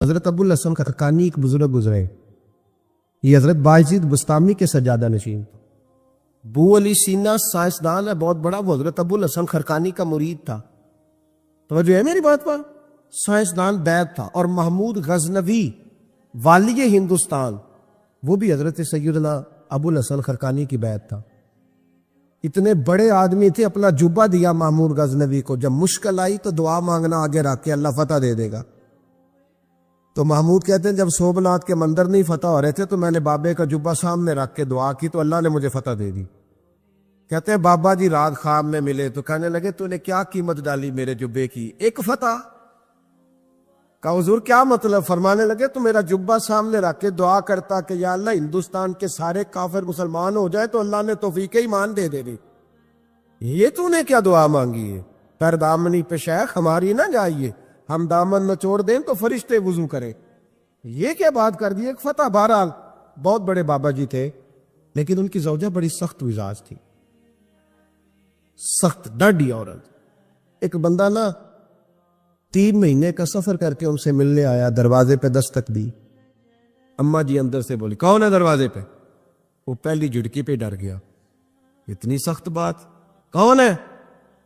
حضرت ابو الحسن خرقانی ایک بزرگ گزرے، یہ حضرت باجید بستامی کے سجادہ نشین تھا۔ بو علی سینا سائنسدان ہے بہت بڑا، وہ حضرت ابو الحسن خرقانی کا مرید تھا۔ توجہ ہے میری بات پر؟ سائنسدان بیت تھا۔ اور محمود غزنوی والی ہندوستان، وہ بھی حضرت سیدنا ابو الحسن خرقانی کی بیت تھا۔ اتنے بڑے آدمی تھے، اپنا جبہ دیا محمود غزنوی کو، جب مشکل آئی تو دعا مانگنا آگے رکھ کے، اللہ فتح دے دے گا۔ تو محمود کہتے ہیں جب سومناتھ کے مندر نہیں فتح ہو رہے تھے تو میں نے بابے کا جبہ سامنے رکھ کے دعا کی تو اللہ نے مجھے فتح دے دی۔ کہتے ہیں بابا جی رات خواب میں ملے تو کہنے لگے تو نے کیا قیمت ڈالی میرے جبے کی؟ ایک فتح۔ کہا حضور کیا مطلب؟ فرمانے لگے تو میرا جبہ سامنے رکھ کے دعا کرتا کہ یا اللہ ہندوستان کے سارے کافر مسلمان ہو جائے تو اللہ نے توفیق ایمان دے دے دی۔ یہ تو نے کیا دعا مانگی ہے؟ پر دامنی پہ شیخ ہماری نہ جائیے، ہم دامن نچوڑ دیں تو فرشتے وضو کریں۔ یہ کیا بات کر دی؟ ایک فتح۔ بہرحال بہت بڑے بابا جی تھے، لیکن ان کی زوجہ بڑی سخت مزاج تھی، سخت ڈاڈی عورت۔ ایک بندہ نا 3 مہینے کا سفر کر کے ان سے ملنے آیا، دروازے پہ دستک دی۔ اماں جی اندر سے بولی کون ہے دروازے پہ؟ وہ پہلی جھڑکی پہ ڈر گیا، اتنی سخت بات، کون ہے؟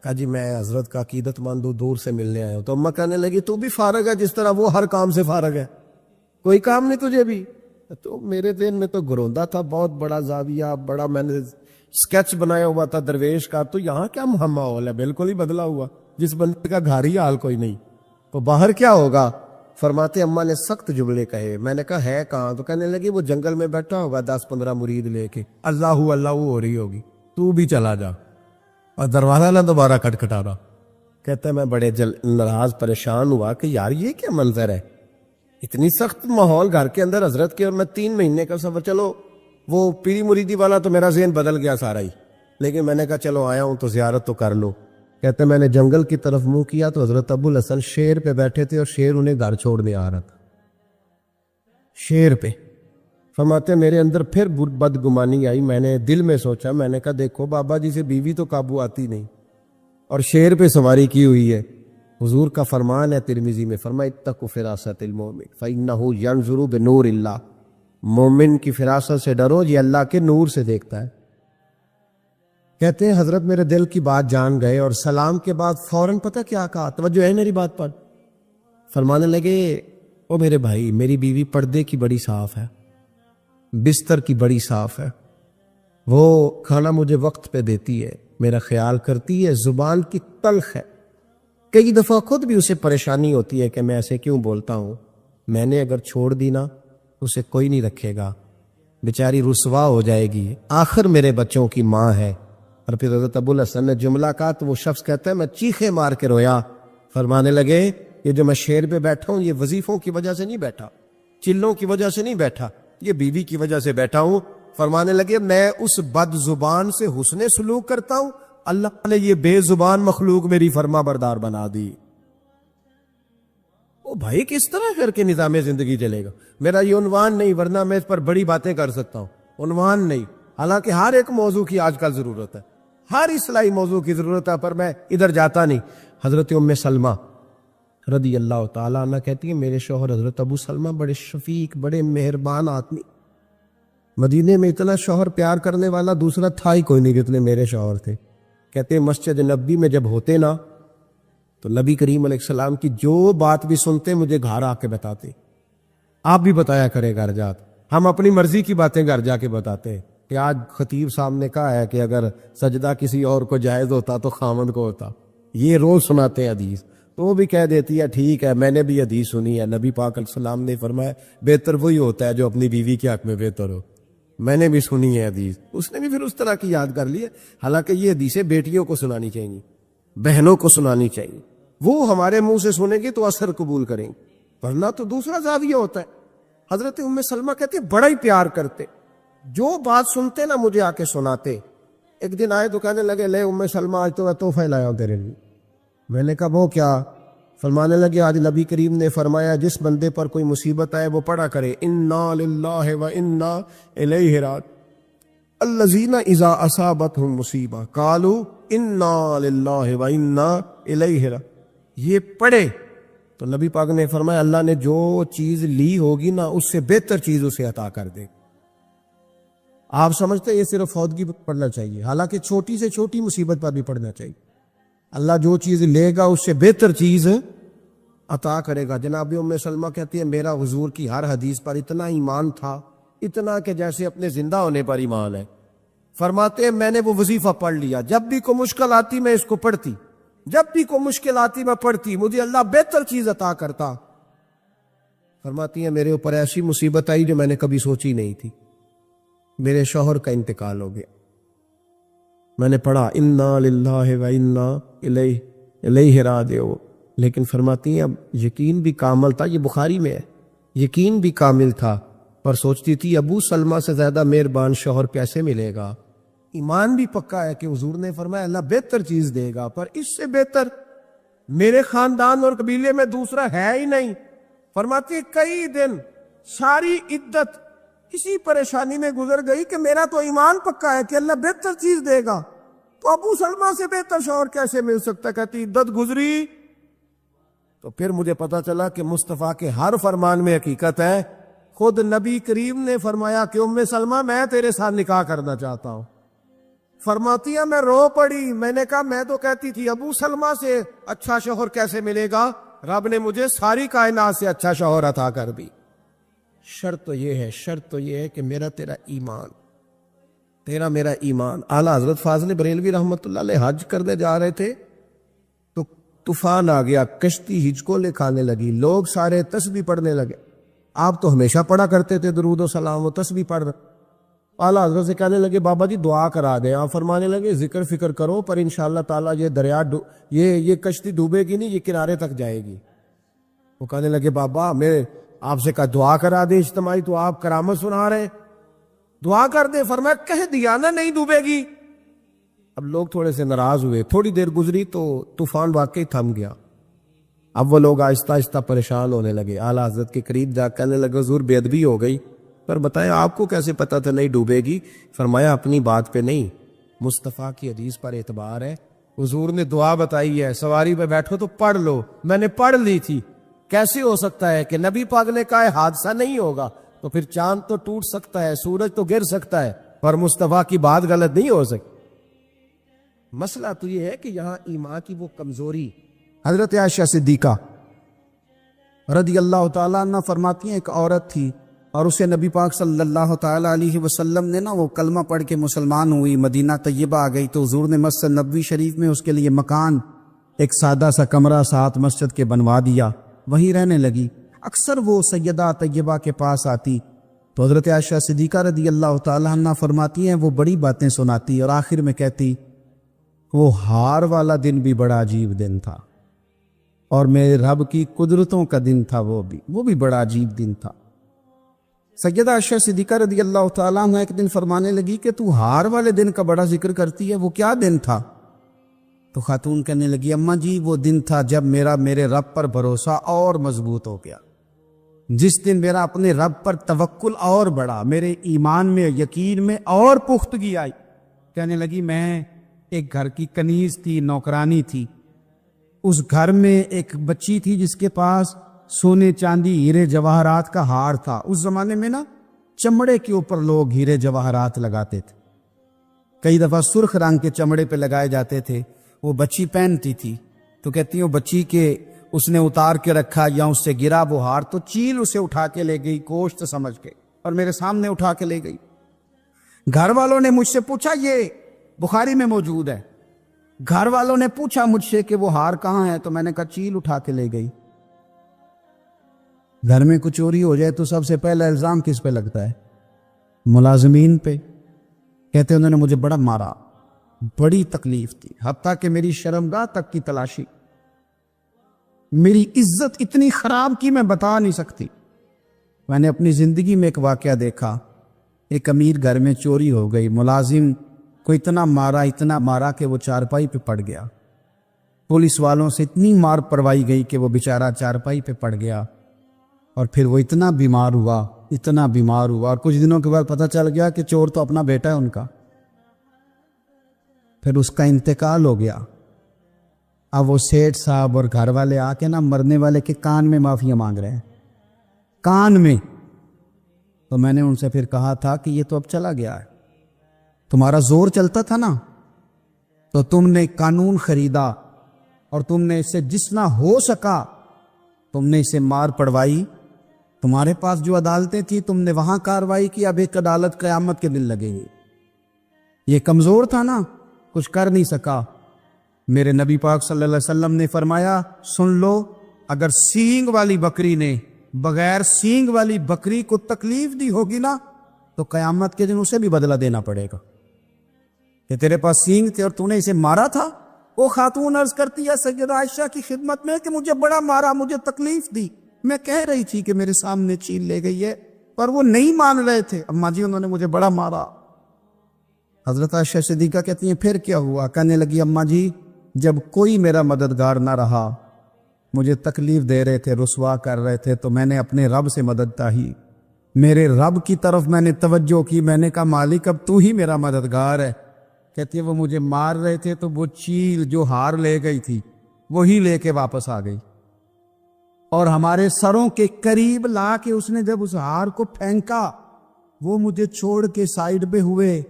کہا جی میں حضرت کا عقیدت مند ہوں، دور سے ملنے آیا ہوں۔ تو اماں کہنے لگی تو بھی فارغ ہے جس طرح وہ ہر کام سے فارغ ہے، کوئی کام نہیں تجھے بھی؟ تو میرے ذہن میں تو گروندا تھا، بہت بڑا زاویہ، بڑا میں نے سکیچ بنایا ہوا تھا درویش کا، تو یہاں کیا ماحول ہے؟ بالکل ہی بدلا ہوا، جس بندے کا گھر ہی حال کوئی نہیں، تو باہر کیا ہوگا؟ فرماتے اماں نے سخت جملے کہے۔ میں نے کہا ہے کہاں؟ تو کہنے لگی وہ جنگل میں بیٹھا ہوگا 10-15 مرید لے کے، اللہ اللہ ہو رہی ہوگی، تو بھی چلا جا اور دروازہ نہ دوبارہ کھٹکھٹانا۔ کہتا ہے میں بڑے ناراض پریشان ہوا کہ یار یہ کیا منظر ہے، اتنی سخت ماحول گھر کے اندر حضرت کے، اور میں 3 مہینے کا سفر۔ چلو وہ پیری مریدی والا تو میرا ذہن بدل گیا سارا ہی، لیکن میں نے کہا چلو آیا ہوں تو زیارت تو کر لو۔ کہتے میں نے جنگل کی طرف منہ کیا تو حضرت ابو الحسن شیر پہ بیٹھے تھے اور شیر انہیں گھر چھوڑنے آ رہا تھا، شیر پہ۔ فرماتے میرے اندر پھر بدگمانی آئی، میں نے دل میں سوچا، میں نے کہا دیکھو بابا جی سے بیوی تو قابو آتی نہیں اور شیر پہ سواری کی ہوئی ہے۔ حضور کا فرمان ہے ترمذی میں، فرمایا اتقوا فراست المومن فإنہ ینظر بنور اللہ، مومن کی فراست سے ڈرو، یہ اللہ کے نور سے دیکھتا ہے۔ کہتے ہیں حضرت میرے دل کی بات جان گئے اور سلام کے بعد فوراً پتہ کیا کہا؟ توجہ ہے میری بات پر؟ فرمانے لگے او میرے بھائی، میری بیوی پردے کی بڑی صاف ہے، بستر کی بڑی صاف ہے، وہ کھانا مجھے وقت پہ دیتی ہے، میرا خیال کرتی ہے، زبان کی تلخ ہے، کئی دفعہ خود بھی اسے پریشانی ہوتی ہے کہ میں ایسے کیوں بولتا ہوں، میں نے اگر چھوڑ دی نا اسے کوئی نہیں رکھے گا، بیچاری رسوا ہو جائے گی، آخر میرے بچوں کی ماں ہے۔ اور پھر حضرت ابو الحسن نے جملہ کہا تو وہ شخص کہتا ہے میں چیخے مار کے رویا۔ فرمانے لگے یہ جو میں شیر پہ بیٹھا ہوں یہ وظیفوں کی وجہ سے نہیں بیٹھا، چلوں کی وجہ سے نہیں بیٹھا، یہ بیوی کی وجہ سے بیٹھا ہوں۔ فرمانے لگے میں اس بد زبان سے حسن سلوک کرتا ہوں، اللہ نے یہ بے زبان مخلوق میری فرما بردار بنا دی۔ او بھائی کس طرح کر کے نظام زندگی چلے گا؟ میرا یہ عنوان نہیں، ورنہ میں اس پر بڑی باتیں کر سکتا ہوں، عنوان نہیں، حالانکہ ہر ایک موضوع کی آج کل ضرورت ہے، ہر اصلاحی موضوع کی ضرورت ہے، پر میں ادھر جاتا نہیں۔ حضرت ام سلمہ رضی اللہ تعالیٰ عنہ کہتی ہے میرے شوہر حضرت ابو سلمہ بڑے شفیق، بڑے مہربان آدمی، مدینے میں اتنا شوہر پیار کرنے والا دوسرا تھا ہی کوئی نہیں جتنے میرے شوہر تھے۔ کہتے ہیں مسجد نبی میں جب ہوتے نا تو نبی کریم علیہ السلام کی جو بات بھی سنتے مجھے گھر آ کے بتاتے، آپ بھی بتایا کرے گھر جات، ہم اپنی مرضی کی باتیں گھر جا کے بتاتے کہ آج خطیب صاحب نے کہا ہے کہ اگر سجدہ کسی اور کو جائز ہوتا تو خامند کو ہوتا، یہ روز سناتے ہیں حدیث، تو وہ بھی کہہ دیتی ہے ٹھیک ہے میں نے بھی حدیث سنی ہے، نبی پاک علیہ السلام نے فرمایا بہتر وہی ہوتا ہے جو اپنی بیوی کے حق میں بہتر ہو، میں نے بھی سنی ہے حدیث، اس نے بھی پھر اس طرح کی یاد کر لی ہے۔ حالانکہ یہ حدیثیں بیٹیوں کو سنانی چاہیے، بہنوں کو سنانی چاہیے، وہ ہمارے منہ سے سنیں گی تو اثر قبول کریں گے، ورنہ تو دوسرا زاویہ ہوتا ہے۔ حضرت ام سلمہ کہتے بڑا ہی پیار کرتے، جو بات سنتے نا مجھے آ کے سناتے۔ ایک دن آئے تو کہنے لگے لے ام سلمہ آج تو میں تحفہ لایا ہوں تیرے لیے۔ میں نے کہا وہ کیا؟ فرمانے لگے آج نبی کریم نے فرمایا جس بندے پر کوئی مصیبت آئے وہ پڑھا کرے انا للہ و انا الیہ راجعون الذین اذا اصابتهم مصیبہ قالوا انا للہ و انا الیہ راجعون، یہ پڑھے تو نبی پاک نے فرمایا اللہ نے جو چیز لی ہوگی نا اس سے بہتر چیز اسے عطا کر دے. آپ سمجھتے یہ صرف فوتگی پر پڑھنا چاہیے، حالانکہ چھوٹی سے چھوٹی مصیبت پر بھی پڑھنا چاہیے. اللہ جو چیز لے گا اس سے بہتر چیز عطا کرے گا. جناب ام سلمہ کہتی ہے میرا حضور کی ہر حدیث پر اتنا ایمان تھا، اتنا کہ جیسے اپنے زندہ ہونے پر ایمان ہے. فرماتے ہیں میں نے وہ وظیفہ پڑھ لیا، جب بھی کوئی مشکل آتی میں اس کو پڑھتی، جب بھی کوئی مشکل آتی میں پڑھتی، مجھے اللہ بہتر چیز عطا کرتا. فرماتی ہیں میرے اوپر ایسی مصیبت آئی جو میں نے کبھی سوچی نہیں تھی، میرے شوہر کا انتقال ہو گیا. میں نے پڑھا انا للہ و انا الیہ راجعون، لیکن فرماتی ہیں اب یقین بھی کامل تھا، یہ بخاری میں ہے، یقین بھی کامل تھا، پر سوچتی تھی ابو سلمہ سے زیادہ مہربان شوہر کیسے ملے گا. ایمان بھی پکا ہے کہ حضور نے فرمایا اللہ بہتر چیز دے گا، پر اس سے بہتر میرے خاندان اور قبیلے میں دوسرا ہے ہی نہیں. فرماتی کئی دن ساری عدت اسی پریشانی میں گزر گئی کہ میرا تو ایمان پکا ہے کہ اللہ بہتر چیز دے گا، تو ابو سلمہ سے بہتر شوہر کیسے مل سکتا. کہتی عدت گزری تو پھر مجھے پتا چلا کہ مصطفیٰ کے ہر فرمان میں حقیقت ہے. خود نبی کریم نے فرمایا کہ ام سلمہ میں تیرے ساتھ نکاح کرنا چاہتا ہوں. فرماتی ہے میں رو پڑی، میں نے کہا میں تو کہتی تھی ابو سلمہ سے اچھا شوہر کیسے ملے گا، رب نے مجھے ساری کائنات سے اچھا شوہر عطا کر دی. شرط تو یہ ہے کہ میرا تیرا ایمان، تیرا میرا ایمان. اعلیٰ حضرت فاضل بریلوی رحمۃ اللہ علیہ حج کرنے جا رہے تھے تو طوفان آ گیا، کشتی ہچکولے کھانے لگی، لوگ سارے تسبیح پڑھنے لگے. آپ تو ہمیشہ پڑھا کرتے تھے درود و سلام، و تسبیح پڑھ رہے. اعلیٰ حضرت سے کہنے لگے بابا جی دعا کرا دیں. آپ فرمانے لگے ذکر فکر کرو پر انشاءاللہ تعالیٰ یہ دریا یہ کشتی ڈوبے گی نہیں، یہ کنارے تک جائے گی. وہ کہنے لگے بابا میں آپ سے کہا دعا کرا دیں اجتماعی، تو آپ کرامت سنا رہے، دعا کر دیں. فرمایا کہہ دیا نا نہیں ڈوبے گی. اب لوگ تھوڑے سے ناراض ہوئے، تھوڑی دیر گزری تو طوفان واقعی تھم گیا. اب وہ لوگ آہستہ آہستہ پریشان ہونے لگے. اعلیٰ حضرت کے قریب جا کہنے لگے حضور بے ادبی ہو گئی. پر بتائیں آپ کو کیسے پتا تھا نہیں ڈوبے گی؟ فرمایا اپنی بات پہ نہیں، مصطفیٰ کی حدیث پر اعتبار ہے. حضور نے دعا بتائی ہے سواری پہ بیٹھو تو پڑھ لو، میں نے پڑھ لی تھی. کیسے ہو سکتا ہے کہ نبی پاک نے کہا ہے حادثہ نہیں ہوگا، تو پھر چاند تو ٹوٹ سکتا ہے، سورج تو گر سکتا ہے، پر مصطفیٰ کی بات غلط نہیں ہو سکتی. مسئلہ تو یہ ہے کہ یہاں ایمان کی وہ کمزوری. حضرت عائشہ صدیقہ رضی اللہ تعالیٰ عنہ فرماتی ہیں ایک عورت تھی اور اسے نبی پاک صلی اللہ تعالیٰ علیہ وسلم نے وہ کلمہ پڑھ کے مسلمان ہوئی، مدینہ طیبہ آ گئی، تو حضور نے مسجد نبوی شریف میں اس کے لیے مکان، ایک سادہ سا کمرہ ساتھ مسجد کے بنوا دیا، وہیں رہنے لگی. اکثر وہ سیدہ طیبہ کے پاس آتی تو حضرت عائشہ صدیقہ رضی اللہ تعالیٰ عنہ فرماتی ہیں وہ بڑی باتیں سناتی اور آخر میں کہتی وہ ہار والا دن بھی بڑا عجیب دن تھا اور میرے رب کی قدرتوں کا دن تھا، وہ بھی بڑا عجیب دن تھا. سیدہ عائشہ صدیقہ رضی اللہ تعالیٰ عنہ ایک دن فرمانے لگی کہ تو ہار والے دن کا بڑا ذکر کرتی ہے، وہ کیا دن تھا؟ تو خاتون کہنے لگی اماں جی وہ دن تھا جب میرے رب پر بھروسہ اور مضبوط ہو گیا، جس دن میرا اپنے رب پر توکل اور بڑھا، میرے ایمان میں یقین میں اور پختگی آئی. کہنے لگی میں ایک گھر کی کنیز تھی، نوکرانی تھی، اس گھر میں ایک بچی تھی جس کے پاس سونے چاندی ہیرے جواہرات کا ہار تھا. اس زمانے میں چمڑے کے اوپر لوگ ہیرے جواہرات لگاتے تھے، کئی دفعہ سرخ رنگ کے چمڑے پہ لگائے جاتے تھے. وہ بچی پہنتی تھی تو کہتی ہیں بچی کے اس نے اتار کے رکھا یا اس سے گرا وہ ہار تو چیل اسے اٹھا کے لے گئی گوشت سمجھ کے اور میرے سامنے اٹھا کے لے گئی. گھر والوں نے مجھ سے پوچھا، یہ بخاری میں موجود ہے، گھر والوں نے پوچھا مجھ سے کہ وہ ہار کہاں ہے، تو میں نے کہا چیل اٹھا کے لے گئی. گھر میں کچھ چوری ہو جائے تو سب سے پہلا الزام کس پہ لگتا ہے؟ ملازمین پہ. کہتے انہوں نے مجھے بڑا مارا، بڑی تکلیف تھی، حتیٰ کہ میری شرمگاہ تک کی تلاشی، میری عزت اتنی خراب کی میں بتا نہیں سکتی. میں نے اپنی زندگی میں ایک واقعہ دیکھا، ایک امیر گھر میں چوری ہو گئی، ملازم کو اتنا مارا کہ وہ چارپائی پہ پڑ گیا. پولیس والوں سے اتنی مار پروائی گئی کہ وہ بیچارہ چارپائی پہ پڑ گیا اور پھر وہ اتنا بیمار ہوا اور کچھ دنوں کے بعد پتہ چل گیا کہ چور تو اپنا بیٹا ہے ان کا. پھر اس کا انتقال ہو گیا. اب وہ سیٹھ صاحب اور گھر والے آ کے نا مرنے والے کے کان میں معافیاں مانگ رہے ہیں، کان میں۔ تو میں نے ان سے پھر کہا تھا کہ یہ تو اب چلا گیا ہے، تمہارا زور چلتا تھا نا، تو تم نے قانون خریدا اور تم نے اسے جتنا ہو سکا تم نے اسے مار پڑوائی، تمہارے پاس جو عدالتیں تھیں تم نے وہاں کاروائی کی، اب ایک عدالت قیامت کے دن لگے گی۔ یہ کمزور تھا نا، کچھ کر نہیں سکا۔ میرے نبی پاک صلی اللہ علیہ وسلم نے فرمایا، سن لو، اگر سینگ والی بکری نے بغیر سینگ والی بکری کو تکلیف دی ہوگی نا تو قیامت کے دن اسے بھی بدلہ دینا پڑے گا کہ تیرے پاس سینگ تھے اور تو نے اسے مارا تھا۔ وہ خاتون عرض کرتی ہے سیدہ عائشہ کی خدمت میں کہ مجھے بڑا مارا، مجھے تکلیف دی، میں کہہ رہی تھی کہ میرے سامنے چیل لے گئی ہے پر وہ نہیں مان رہے تھے، اماں جی انہوں نے مجھے بڑا مارا۔ حضرت عائشہ صدیقہ کہتی ہیں پھر کیا ہوا؟ کہنے لگی اماں جی جب کوئی میرا مددگار نہ رہا، مجھے تکلیف دے رہے تھے، رسوا کر رہے تھے، تو میں نے اپنے رب سے مدد چاہی، میرے رب کی طرف میں نے توجہ کی، میں نے کہا مالک اب تو ہی میرا مددگار ہے۔ کہتی ہے وہ مجھے مار رہے تھے تو وہ چیل جو ہار لے گئی تھی وہی لے کے واپس آ گئی، اور ہمارے سروں کے قریب لا کے اس نے جب اس ہار کو پھینکا، وہ مجھے چھوڑ کے سائیڈ پہ ہوئے،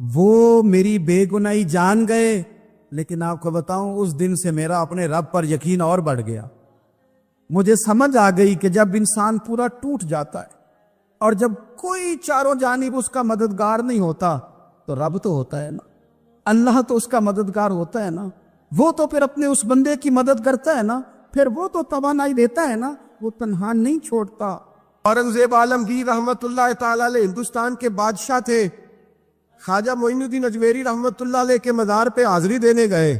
وہ میری بے گناہی جان گئے، لیکن آپ کو بتاؤں اس دن سے میرا اپنے رب پر یقین اور بڑھ گیا۔ مجھے سمجھ آ گئی کہ جب انسان پورا ٹوٹ جاتا ہے اور جب کوئی چاروں جانب اس کا مددگار نہیں ہوتا تو رب تو ہوتا ہے نا، اللہ تو اس کا مددگار ہوتا ہے نا، وہ تو پھر اپنے اس بندے کی مدد کرتا ہے نا، پھر وہ تو توانائی دیتا ہے نا، وہ تنہا نہیں چھوڑتا۔ اورنگزیب عالمگیر رحمت اللہ تعالی علیہ ہندوستان کے بادشاہ تھے، خواجہ معین الدین اجمیری رحمت اللہ علیہ کے مزار پہ حاضری دینے گئے،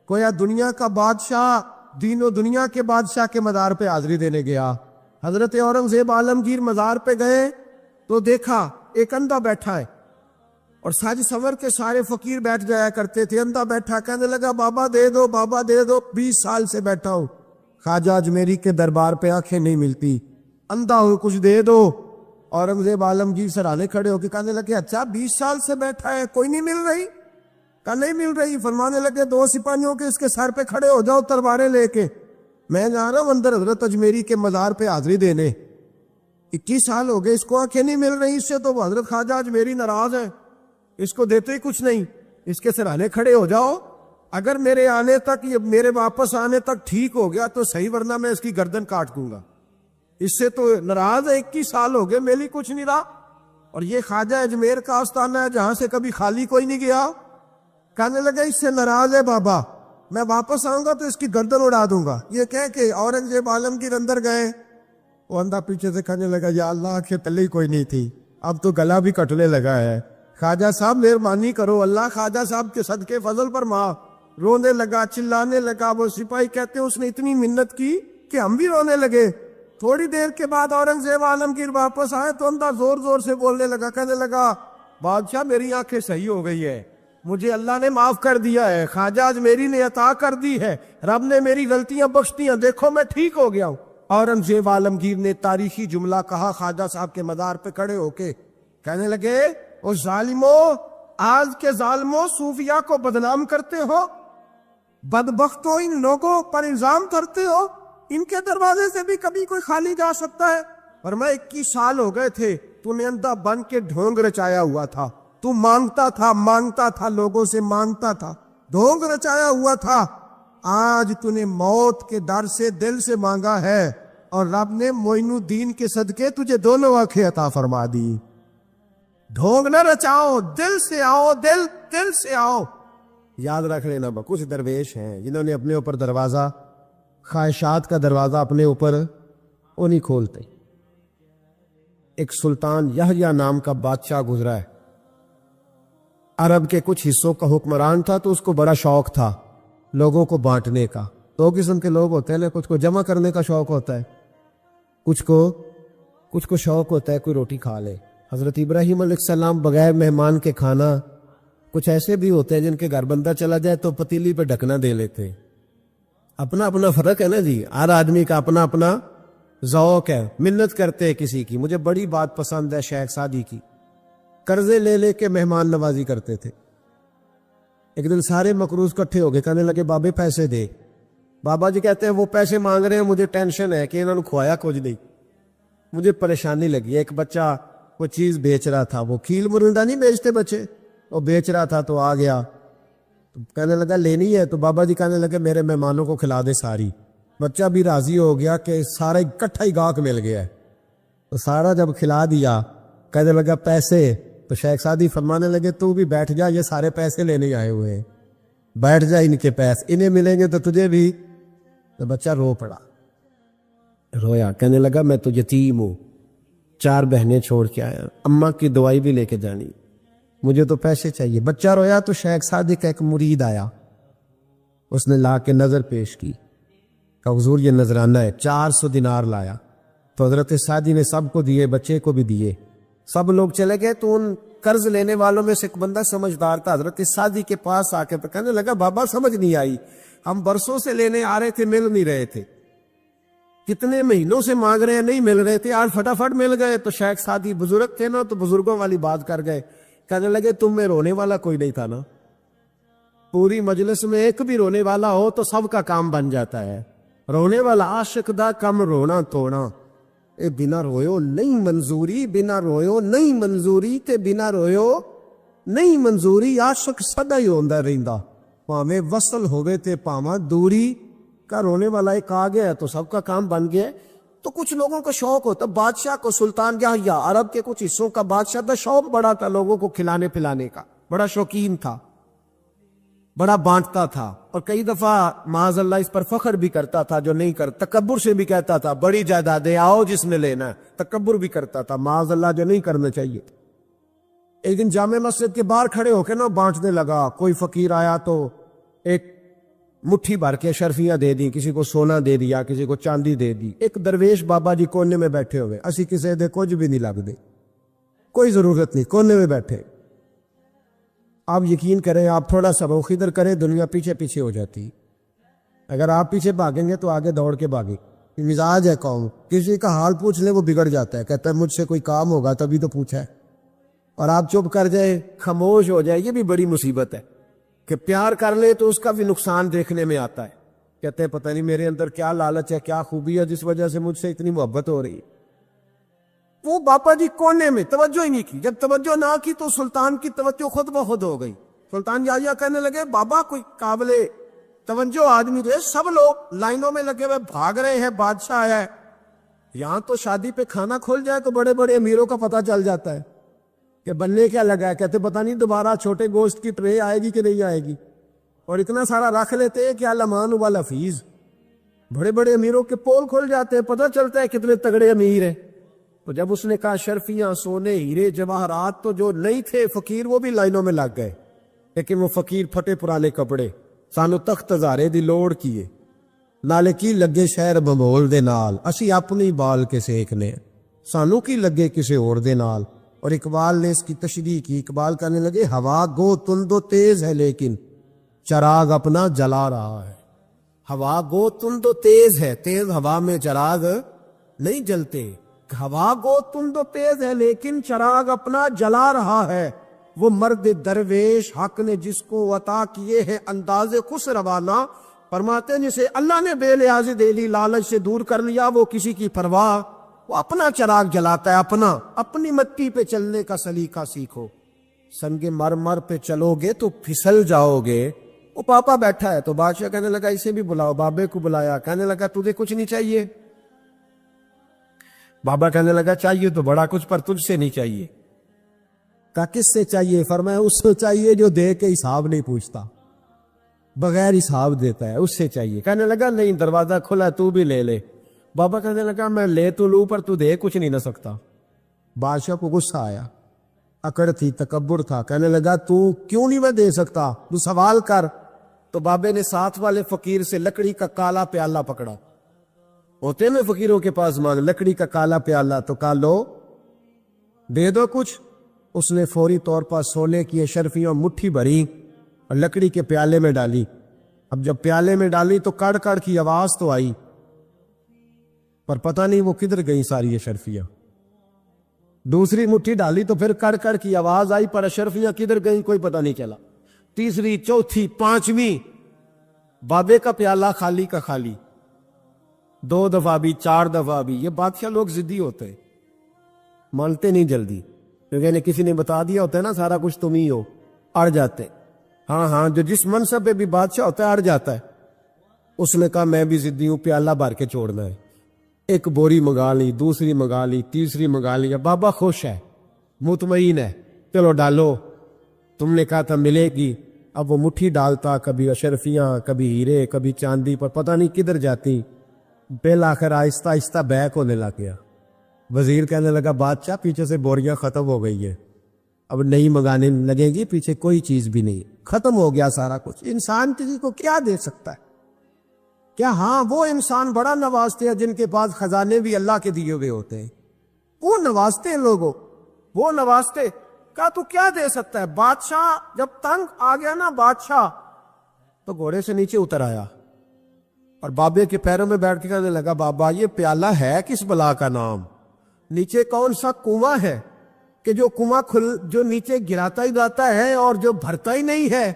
گویا دنیا کا بادشاہ دین و دنیا کے بادشاہ کے مزار پہ حاضری دینے گیا۔ حضرت اورنگزیب عالمگیر مزار پہ گئے تو دیکھا ایک اندھا بیٹھا ہے، اور ساج سور کے سارے فقیر بیٹھ جایا کرتے تھے، اندھا بیٹھا، کہنے لگا بابا دے دو، بابا دے دو، 20 سال سے بیٹھا ہوں خواجہ اجمیری کے دربار پہ آنکھیں نہیں ملتی، اندھا ہوں کچھ دے دو۔ اورنگزیب عالمگیر سرانے کھڑے ہو کے کہنے لگے اچھا 20 سال سے بیٹھا ہے کوئی نہیں مل رہی؟ کہا نہیں مل رہی۔ فرمانے لگے 2 سپاہیوں کے اس کے سر پہ کھڑے ہو جاؤ تلواریں لے کے، میں جا رہا ہوں اندر حضرت اجمیری کے مزار پہ حاضری دینے، 21 سال ہو گئے اس کو آنکھیں نہیں مل رہی، اس سے تو حضرت خواجہ اجمیری ناراض ہے، اس کو دیتے ہی کچھ نہیں، اس کے سرانے کھڑے ہو جاؤ، اگر میرے آنے تک میرے واپس آنے تک ٹھیک ہو گیا تو صحیح، ورنہ میں اس کی گردن کاٹ دوں گا، اس سے تو ناراض ہے، 21 سال ہو گئے میلی کچھ نہیں رہا، اور یہ خواجہ اجمیر کا آستانہ ہے جہاں سے کبھی خالی کوئی نہیں گیا۔ کہنے لگے اس سے ناراض ہے بابا، میں واپس آؤں گا تو اس کی گردن اڑا دوں گا۔ یہ کہہ کے اورنگزیب عالمگیر اندر گئے، وہ اندھا پیچھے سے کہنے لگا یا اللہ آنکھیں تلے کوئی نہیں تھی، اب تو گلا بھی کٹنے لگا ہے، خواجہ صاحب مہربانی کرو، اللہ خواجہ صاحب کے صدقے فضل پر ماں۔ رونے لگا، چلانے لگا، وہ سپاہی کہتے ہیں اس نے اتنی منت کی کہ ہم بھی رونے لگے۔ تھوڑی دیر کے بعد اورنگزیب عالمگیر واپس آئے تو اندھا زور زور سے بولنے لگا، کہنے لگا بادشاہ میری آنکھیں صحیح ہو گئی ہے، مجھے اللہ نے معاف کر دیا ہے، خواجہ اجمیری نے عطا کر دی ہے، رب نے میری غلطیاں بخش دی ہیں، دیکھو میں ٹھیک ہو گیا ہوں۔ اورنگزیب عالمگیر نے تاریخی جملہ کہا خواجہ صاحب کے مزار پہ کھڑے ہو کے، کہنے لگے او ظالموں، آج کے ظالموں صوفیاء کو بدنام کرتے ہو، بدبختوں ان لوگوں پر الزام کرتے ہو، ان کے دروازے سے بھی کبھی کوئی خالی جا سکتا ہے؟ فرمایا 21 سال ہو گئے تھے تو نے اندھا بن کے ڈھونگ رچایا ہوا تھا، تو مانگتا تھا لوگوں سے مانگتا تھا، ڈھونگ رچایا ہوا تھا، آج تو نے موت کے ڈر سے دل سے مانگا ہے اور رب نے معین الدین کے صدقے تجھے دونوں آنکھیں عطا فرما دی۔ ڈھونگ نہ رچاؤ، دل سے آؤ، دل سے آؤ۔ یاد رکھ لینا کچھ درویش ہیں جنہوں نے اپنے اوپر دروازہ، خواہشات کا دروازہ اپنے اوپر وہ نہیں کھولتے۔ ایک سلطان یحییٰ نام کا بادشاہ گزرا ہے، عرب کے کچھ حصوں کا حکمران تھا، تو اس کو بڑا شوق تھا لوگوں کو بانٹنے کا۔ 2 قسم کے لوگ ہوتے ہیں، کچھ کو جمع کرنے کا شوق ہوتا ہے، کچھ کو شوق ہوتا ہے کوئی روٹی کھا لے۔ حضرت ابراہیم علیہ السلام بغیر مہمان کے کھانا، کچھ ایسے بھی ہوتے ہیں جن کے گھر بندہ چلا جائے تو پتیلی پہ ڈھکنا دے لیتے۔ اپنا اپنا فرق ہے نا جی، ہر آدمی کا اپنا اپنا ذوق ہے، منت کرتے ہیں کسی کی۔ مجھے بڑی بات پسند ہے شیخ سعدی کی، قرضے لے لے کے مہمان نوازی کرتے تھے۔ ایک دن سارے مقروض کٹھے ہو گئے, کہنے لگے بابے پیسے دے. بابا جی کہتے ہیں وہ پیسے مانگ رہے ہیں, مجھے ٹینشن ہے کہ انہوں نے کھوایا کچھ نہیں, مجھے پریشانی لگی. ایک بچہ وہ چیز بیچ رہا تھا, وہ کھیل مرندہ نہیں بیچتے بچے, وہ بیچ رہا تھا تو آ گیا, تو کہنے لگا لینی ہے, تو بابا جی کہنے لگے میرے مہمانوں کو کھلا دے ساری. بچہ بھی راضی ہو گیا کہ سارا اکٹھا ہی گاہک مل گیا ہے, تو سارا جب کھلا دیا کہنے لگا پیسے, تو شیخ سعدی فرمانے لگے تو بھی بیٹھ جا, یہ سارے پیسے لینے آئے ہوئے ہیں, بیٹھ جا, ان کے پیسے انہیں ملیں گے تو تجھے بھی. تو بچہ رو پڑا, رویا, کہنے لگا میں تو یتیم ہوں, 4 بہنیں چھوڑ کے آیا, اماں کی دوائی بھی لے کے جانی, مجھے تو پیسے چاہیے. بچہ رویا تو شیخ سعدی کا ایک مرید آیا, اس نے لا کے نظر پیش کی کہ حضور یہ نذرانہ ہے. 400 دینار لایا, تو حضرت سعدی نے سب کو دیے, بچے کو بھی دیے, سب لوگ چلے گئے. تو ان قرض لینے والوں میں سے ایک بندہ سمجھدار تھا, حضرت سعدی کے پاس آ کے کہنے لگا بابا سمجھ نہیں آئی, ہم برسوں سے لینے آ رہے تھے, مل نہیں رہے تھے, کتنے مہینوں سے مانگ رہے ہیں, نہیں مل رہے تھے, آج فٹافٹ مل گئے. تو شیخ سعدی بزرگ تھے نا, تو بزرگوں والی بات کر گئے, کہنے لگے تم میں رونے والا کوئی نہیں تھا نا, پوری مجلس میں ایک بھی رونے والا ہو تو سب کا کام بن جاتا ہے. رونے والا عاشق دا کم رونا توڑا, اے بنا رویو نہیں منظوری, بنا رویو نہیں منظوری, تے بنا رویو نہیں منظوری. عاشق سدا ہی ہوندا رہندا, پاویں وصل ہوئے تے پاواں دوری. کا رونے والا ایک آ گیا تو سب کا کام بن گیا. تو کچھ لوگوں کا شوق ہوتا, بادشاہ کو, سلطان یا عرب کے کچھ حصوں کا بادشاہ کا شوق بڑا تھا لوگوں کو کھلانے پلانے کا, بڑا شوقین تھا, بڑا بانٹتا تھا, اور کئی دفعہ معاذ اللہ اس پر فخر بھی کرتا تھا جو نہیں کرتا, تکبر سے بھی کہتا تھا بڑی جائیدادیں آؤ جس نے لینا ہے, تکبر بھی کرتا تھا معاذ اللہ جو نہیں کرنا چاہیے. ایک دن جامع مسجد کے باہر کھڑے ہو کے نا بانٹنے لگا, کوئی فقیر آیا تو ایک مٹھی بھر کے شرفیاں دے دی, کسی کو سونا دے دیا, کسی کو چاندی دے دی. ایک درویش بابا جی کونے میں بیٹھے ہوئے, اسی کسی دے کچھ بھی نہیں لگ دے, کوئی ضرورت نہیں, کونے میں بیٹھے. آپ یقین کریں, آپ تھوڑا سا رخ ادھر کریں, دنیا پیچھے پیچھے ہو جاتی. اگر آپ پیچھے بھاگیں گے تو آگے دوڑ کے بھاگے. مزاج ہے قوم, کسی کا حال پوچھ لے وہ بگڑ جاتا ہے, کہتا ہے مجھ سے کوئی کام ہوگا تبھی تو پوچھا ہے, اور آپ چپ کر جائے, خاموش ہو جائے. یہ بھی بڑی مصیبت ہے کہ پیار کر لے تو اس کا بھی نقصان دیکھنے میں آتا ہے. کہتے ہیں پتہ نہیں میرے اندر کیا لالچ ہے, کیا خوبی ہے جس وجہ سے مجھ سے اتنی محبت ہو رہی ہے. وہ باپا جی کونے میں توجہ ہی نہیں کی. جب توجہ نہ کی تو سلطان کی توجہ خود بخود ہو گئی. سلطان یا کہنے لگے بابا کوئی قابل توجہ آدمی رہے, سب لوگ لائنوں میں لگے ہوئے بھاگ رہے ہیں, بادشاہ ہے. یہاں تو شادی پہ کھانا کھول جائے تو بڑے بڑے امیروں کا پتہ چل جاتا ہے کہ بننے کیا لگا ہے. کہتے پتہ نہیں دوبارہ چھوٹے گوشت کی ٹرے آئے گی کہ نہیں آئے گی, اور اتنا سارا رکھ لیتے ہیں کہ علمان والحفیظ. بڑے بڑے امیروں کے پول کھل جاتے ہیں, پتہ چلتا ہے کتنے تگڑے امیر ہیں. تو جب اس نے کہا شرفیاں, سونے, ہیرے, جواہرات, تو جو نہیں تھے فقیر وہ بھی لائنوں میں لگ گئے. لیکن وہ فقیر پھٹے پرانے کپڑے, سانو تخت ہزارے دی لوڑ کیے, نالے کی لگے شہر بمول دے نال, اسی اپنی بال کے سیکھنے, سانو کی لگے کسے اور دے نال. اور اقبال نے اس کی تشریح کی. اقبال کہنے لگے ہوا گو تند و تیز ہے لیکن چراغ اپنا جلا رہا ہے. ہوا گو تند و تیز ہے, تیز ہوا میں چراغ نہیں جلتے. ہوا گو تند و تیز ہے لیکن چراغ اپنا جلا رہا ہے. وہ مرد درویش حق نے جس کو عطا کیے ہیں انداز خوش روانہ, فرماتے ہیں جسے اللہ نے بے لحاظ دے لی, لالچ سے دور کر لیا, وہ کسی کی پرواہ, وہ اپنا چراغ جلاتا ہے. اپنی مٹی پہ چلنے کا سلیقہ سیکھو, سنگ مرمر پہ چلو گے تو پھسل جاؤ گے. وہ پاپا بیٹھا ہے تو بادشاہ کہنے لگا اسے بھی بلاؤ. بابے کو بلایا, کہنے لگا تجھے کچھ نہیں چاہیے؟ بابا کہنے لگا چاہیے تو بڑا کچھ, پر تجھ سے نہیں چاہیے. کہا کس سے چاہیے؟ فرمایا اس سے چاہیے جو دے کے حساب نہیں پوچھتا, بغیر حساب دیتا ہے, اس سے چاہیے. کہنے لگا نہیں, دروازہ کھلا ہے, تو بھی لے لے. بابا کہنے لگا میں لے تو لوں پر تو دے کچھ نہیں نہ سکتا. بادشاہ کو غصہ آیا, اکڑ تھی, تکبر تھا. کہنے لگا تو کیوں نہیں میں دے سکتا, تو سوال کر. تو بابے نے ساتھ والے فقیر سے لکڑی کا کالا پیالہ پکڑا, ہوتے میں فقیروں کے پاس مانگ, لکڑی کا کالا پیالہ, تو کہا لو دے دو کچھ. اس نے فوری طور پر سونے کی اشرفیاں مٹھی بھری اور لکڑی کے پیالے میں ڈالی. اب جب پیالے میں ڈالی تو کڑ کڑ کی آواز تو آئی, پر پتہ نہیں وہ کدھر گئی ساری اشرفیاں. دوسری مٹھی ڈالی تو پھر کڑ کڑ کی آواز آئی, پر اشرفیاں کدھر گئیں کوئی پتہ نہیں چلا. تیسری، چوتھی، پانچویں، بابے کا پیالہ خالی کا خالی، 2 دفعہ بھی 4 دفعہ بھی۔ یہ بادشاہ لوگ ضدی ہوتے ہیں، مانتے نہیں جلدی، کیونکہ کسی نے بتا دیا ہوتا ہے نا سارا کچھ تم ہی ہو، اڑ جاتے۔ ہاں جو جس منصب پہ بھی بادشاہ ہوتا ہے اڑ جاتا ہے۔ اس نے کہا میں بھی ضدی ہوں، پیالہ بھر کے چھوڑنا ہے۔ ایک بوری منگا لی، دوسری منگا لی، تیسری منگا لی۔ بابا خوش ہے، مطمئن ہے، چلو ڈالو، تم نے کہا تھا ملے گی۔ اب وہ مٹھی ڈالتا، کبھی اشرفیاں، کبھی ہیرے، کبھی چاندی، پر پتہ نہیں کدھر جاتی۔ بالآخر آہستہ آہستہ بیک ہونے لگ گیا۔ وزیر کہنے لگا بادشاہ پیچھے سے بوریاں ختم ہو گئی ہے، اب نہیں منگانے لگے گی، پیچھے کوئی چیز بھی نہیں، ختم ہو گیا سارا کچھ۔ انسان کسی کو کیا دے سکتا ہے؟ کیا ہاں وہ انسان بڑا نوازتے ہیں جن کے پاس خزانے بھی اللہ کے دیے ہوئے ہوتے ہیں، وہ نوازتے ہیں لوگوں، وہ نوازتے۔ کہا تو کیا دے سکتا ہے؟ بادشاہ جب تنگ آ گیا نا بادشاہ، تو گھوڑے سے نیچے اتر آیا اور بابے کے پیروں میں بیٹھ کے کہنے لگا بابا یہ پیالہ ہے کس بلا کا نام؟ نیچے کون سا کنواں ہے کہ جو کنواں جو نیچے گراتا ہی جاتا ہے اور جو بھرتا ہی نہیں ہے؟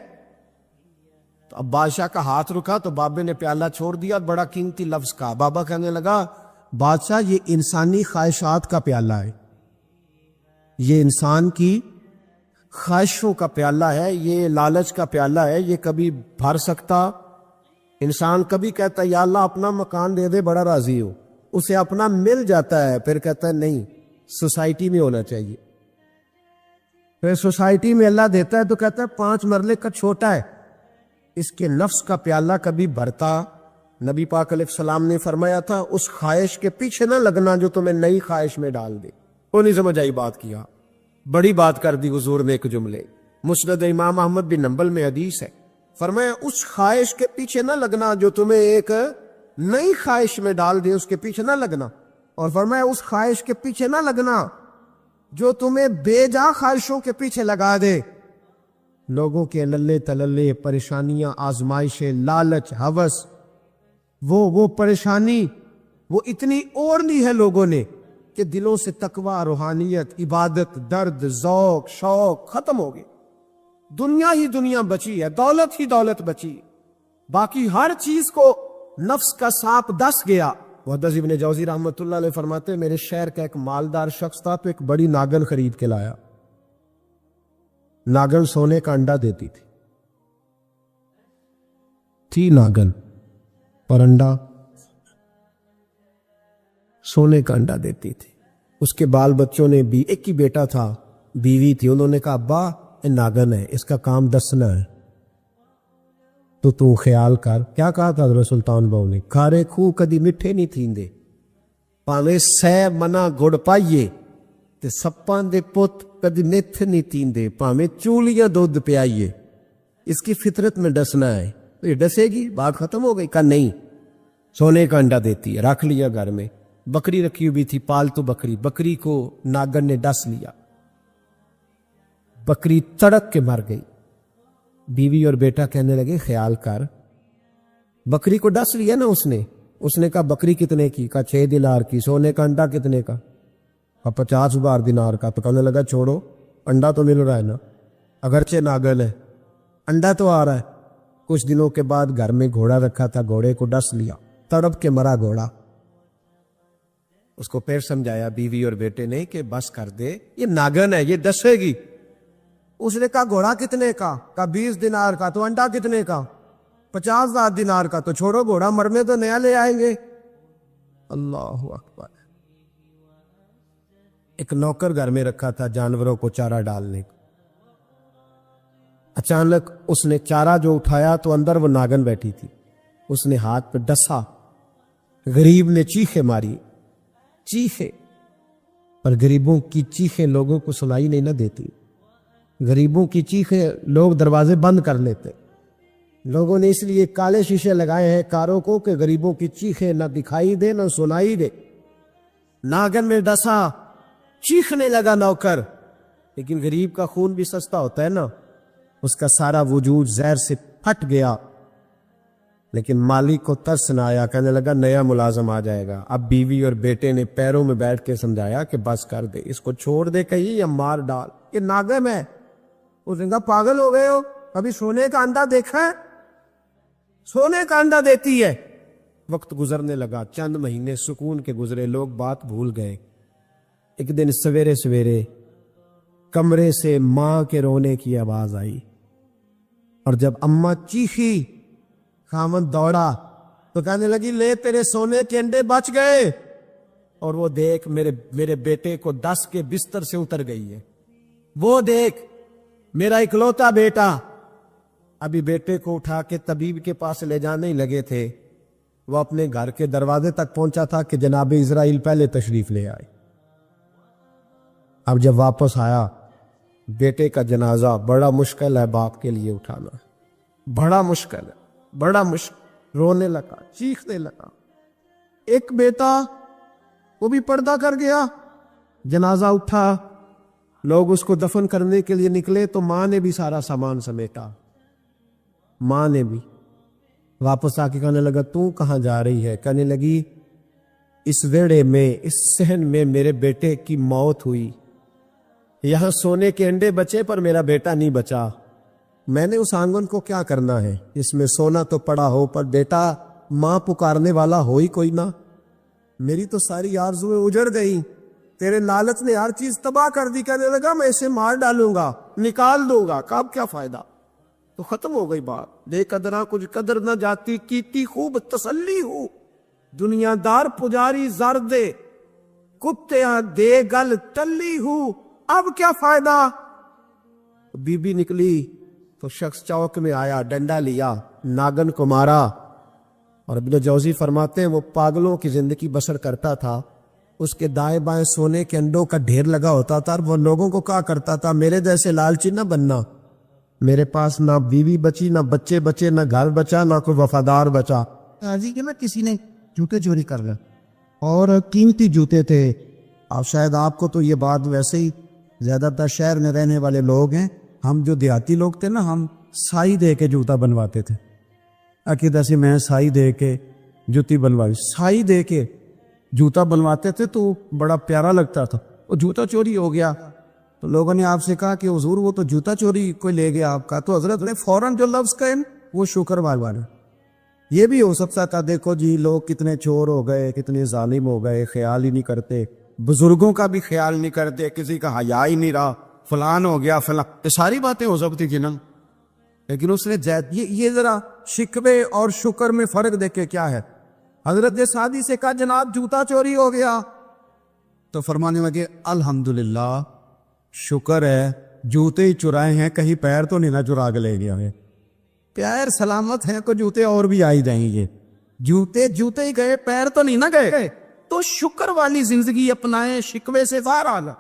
تو اب بادشاہ کا ہاتھ رکا تو بابے نے پیالہ چھوڑ دیا، بڑا قیمتی لفظ کہا۔ بابا کہنے لگا بادشاہ یہ انسانی خواہشات کا پیالہ ہے، یہ انسان کی خواہشوں کا پیالہ ہے، یہ لالچ کا پیالہ ہے، یہ کبھی بھر سکتا۔ انسان کبھی کہتا ہے یا اللہ اپنا مکان دے دے، بڑا راضی ہو، اسے اپنا مل جاتا ہے، پھر کہتا ہے نہیں سوسائٹی میں ہونا چاہیے۔ پھر سوسائٹی میں اللہ دیتا ہے تو کہتا ہے 5 مرلے کا چھوٹا ہے۔ اس کے نفس کا پیالہ کبھی بھرتا؟ نبی پاک علیہ السلام نے فرمایا تھا اس خواہش کے پیچھے نہ لگنا جو تمہیں نئی خواہش میں ڈال دے۔ وہ نہیں سمجھ آئی بات کیا، بڑی بات کر دی حضور نے ایک جملے۔ مسند امام احمد بن حنبل میں حدیث ہے، فرمایا اس خواہش کے پیچھے نہ لگنا جو تمہیں ایک نئی خواہش میں ڈال دے، اس کے پیچھے نہ لگنا۔ اور فرمایا اس خواہش کے پیچھے نہ لگنا جو تمہیں بے جا خواہشوں کے پیچھے لگا دے۔ لوگوں کے للے تللے، پریشانیاں، آزمائشیں، لالچ، ہوس، وہ پریشانی وہ اتنی اوڑھنی ہے لوگوں نے کہ دلوں سے تقوی، روحانیت، عبادت، درد، ذوق، شوق ختم ہو گئے۔ دنیا ہی دنیا بچی ہے، دولت ہی دولت بچی، باقی ہر چیز کو نفس کا سانپ ڈس گیا۔ محدث ابن جوزی رحمۃ اللہ علیہ فرماتے ہیں میرے شہر کا ایک مالدار شخص تھا تو ایک بڑی ناگن خرید کے لایا۔ ناگن سونے کا انڈا دیتی تھی ناگن، پر انڈا سونے کا انڈا دیتی تھی۔ اس کے بال بچوں نے بھی، ایک ہی بیٹا تھا، بیوی تھی، انہوں نے کہا ابا یہ ناگن ہے، اس کا کام دسنا ہے، تو خیال کر۔ کیا کہا تھا حضرت سلطان بہو نے؟ کھارے خوہ کدی مٹھے نہیں تھیندے، پاویں سہ منا گڑ پائیے تے سپاں دے پت کدی نتھ نہیں تیندے، پاویں چولیاں دودھ پیائیے۔ اس کی فطرت میں ڈسنا ہے، تو یہ ڈسے گی، بات ختم ہو گئی۔ کہا نہیں، سونے کا انڈا دیتی ہے۔ رکھ لیا گھر میں، بکری رکھی ہوئی تھی، پالتو بکری، بکری کو ناگن نے ڈس لیا، بکری تڑک کے مر گئی۔ بیوی اور بیٹا کہنے لگے خیال کر، بکری کو ڈس لیا نا اس نے کہا بکری کتنے کی؟ کہا 6 دینار کی۔ سونے کا انڈا کتنے کا؟ 50,000 دینار کا۔ تو کہنے لگا چھوڑو، انڈا تو مل رہا ہے نا، اگرچہ ناگن ہے، انڈا تو آ رہا ہے۔ کچھ دنوں کے بعد گھر میں گھوڑا رکھا تھا، گھوڑے کو ڈس لیا، تڑپ کے مرا گھوڑا۔ اس کو پھر سمجھایا بیوی اور بیٹے نے کہ بس کر دے، یہ ناگن ہے، یہ ڈسے گی۔ اس نے کہا گھوڑا کتنے کا؟ کہا 20 دینار کا۔ تو انڈا کتنے کا؟ 50,000 دینار کا۔ تو چھوڑو گھوڑا، مرنے تو نیا لے آئیں گے۔ اللہ اکبر۔ ایک نوکر گھر میں رکھا تھا جانوروں کو چارہ ڈالنے کو۔ اچانک اس نے چارہ جو اٹھایا تو اندر وہ ناگن بیٹھی تھی، اس نے ہاتھ پہ ڈسا، غریب نے چیخیں ماری، چیخیں، پر غریبوں کی چیخیں لوگوں کو سنائی نہیں نہ دیتی، غریبوں کی چیخیں لوگ دروازے بند کر لیتے۔ لوگوں نے اس لیے کالے شیشے لگائے ہیں کاروں کو کہ غریبوں کی چیخیں نہ دکھائی دے نہ سنائی دے۔ ناگن میں ڈسا، چیخنے لگا نوکر، لیکن غریب کا خون بھی سستا ہوتا ہے نا، اس کا سارا وجود زہر سے پھٹ گیا۔ لیکن مالک کو ترس نہ آیا، کہنے لگا نیا ملازم آ جائے گا۔ اب بیوی اور بیٹے نے پیروں میں بیٹھ کے سمجھایا کہ بس کر دے، اس کو چھوڑ دے کہیں یا مار ڈال، یہ ناگن ہے۔ اس نے کہا پاگل ہو گئے ہو، ابھی سونے کا انڈا دیکھا ہے؟ سونے کا انڈا دیتی ہے۔ وقت گزرنے لگا، چند مہینے سکون کے گزرے، لوگ بات بھول گئے۔ ایک دن سویرے سویرے کمرے سے ماں کے رونے کی آواز آئی، اور جب اماں چیخی، خامد دوڑا تو کہنے لگی لے تیرے سونے کے انڈے بچ گئے، اور وہ دیکھ میرے بیٹے کو 10 کے بستر سے اتر گئی ہے۔ وہ دیکھ میرا اکلوتا بیٹا۔ ابھی بیٹے کو اٹھا کے طبیب کے پاس لے جانے ہی لگے تھے، وہ اپنے گھر کے دروازے تک پہنچا تھا کہ جناب اسرائیل پہلے تشریف لے آئے۔ اب جب واپس آیا، بیٹے کا جنازہ بڑا مشکل ہے باپ کے لیے اٹھانا، بڑا مشکل ہے، بڑا مشکل۔ رونے لگا، چیخنے لگا۔ ایک بیٹا وہ بھی پردہ کر گیا۔ جنازہ اٹھا، لوگ اس کو دفن کرنے کے لیے نکلے تو ماں نے بھی سارا سامان سمیٹا، ماں نے بھی۔ واپس آ کے کہنے لگا تو کہاں جا رہی ہے؟ کہنے لگی اس ویڑے میں، اس صحن میں میرے بیٹے کی موت ہوئی، یہاں سونے کے انڈے بچے پر میرا بیٹا نہیں بچا، میں نے اس آنگن کو کیا کرنا ہے؟ اس میں سونا تو پڑا ہو پر بیٹا ماں پکارنے والا ہو ہی کوئی نہ۔ میری تو ساری آرزویں اجڑ گئی، تیرے لالچ نے ہر چیز تباہ کر دی۔ کہنے لگا میں اسے مار ڈالوں گا، نکال دوں گا، اب کیا فائدہ؟ تو ختم ہو گئی بات۔ بے قدرا کچھ قدر نہ جاتی، کیتی خوب تسلی ہو، دنیا دار پجاری زر دے، کتیاں دے گل ٹلی ہو، اب کیا فائدہ؟ بی بی نکلی تو شخص چوک میں آیا، ڈنڈا لیا، ناگن کو مارا۔ اور ابن جوزی فرماتے ہیں وہ پاگلوں کی زندگی بسر کرتا تھا، اس کے دائیں بائیں سونے کے انڈوں کا ڈھیر لگا ہوتا تھا، اور وہ لوگوں کو کہا کرتا تھا میرے جیسے لالچی نہ بننا، میرے پاس نہ بیوی بچی، نہ بچے بچے، نہ گھر بچا، نہ کوئی وفادار بچا۔ حاجی کہ نا کسی نے جوتے چوری کر لیا، اور قیمتی جوتے تھے۔ اب شاید آپ کو تو یہ بات ویسے ہی، زیادہ تر شہر میں رہنے والے لوگ ہیں، ہم جو دیہاتی لوگ تھے نا، ہم سائی دے کے جوتا بنواتے تھے۔ عقیدہ سے میں سائی دے کے جوتی بنوائی، سائی دے کے جوتا بنواتے تھے تو بڑا پیارا لگتا تھا۔ وہ جوتا چوری ہو گیا تو لوگوں نے آپ سے کہا کہ حضور وہ تو جوتا چوری کوئی لے گیا آپ کا، تو حضرت نے فوراً جو لفظ کہے وہ شکر مانگوانا۔ یہ بھی ہو سکتا تھا دیکھو جی لوگ کتنے چور ہو گئے، کتنے ظالم ہو گئے، خیال ہی نہیں کرتے، بزرگوں کا بھی خیال نہیں کرتے، کسی کا حیا ہی نہیں رہا، فلان ہو گیا فلان، یہ ساری باتیں ہو سکتی تھی نا۔ لیکن اس نے یہ ذرا شکوے اور شکر میں فرق دیکھے کیا ہے۔ حضرت نے سادی سے کہا جناب جوتا چوری ہو گیا، تو فرمانے لگے الحمدللہ، شکر ہے جوتے ہی چرائے ہیں، کہیں پیر تو نہیں نہ چرا کے لے گیا ہے، پیر سلامت ہیں، کو جوتے اور بھی آئی جائیں گے، جوتے ہی گئے، پیر تو نہیں نہ گئے۔ تو شکر والی زندگی اپنائیں، شکوے سے باہر آنا۔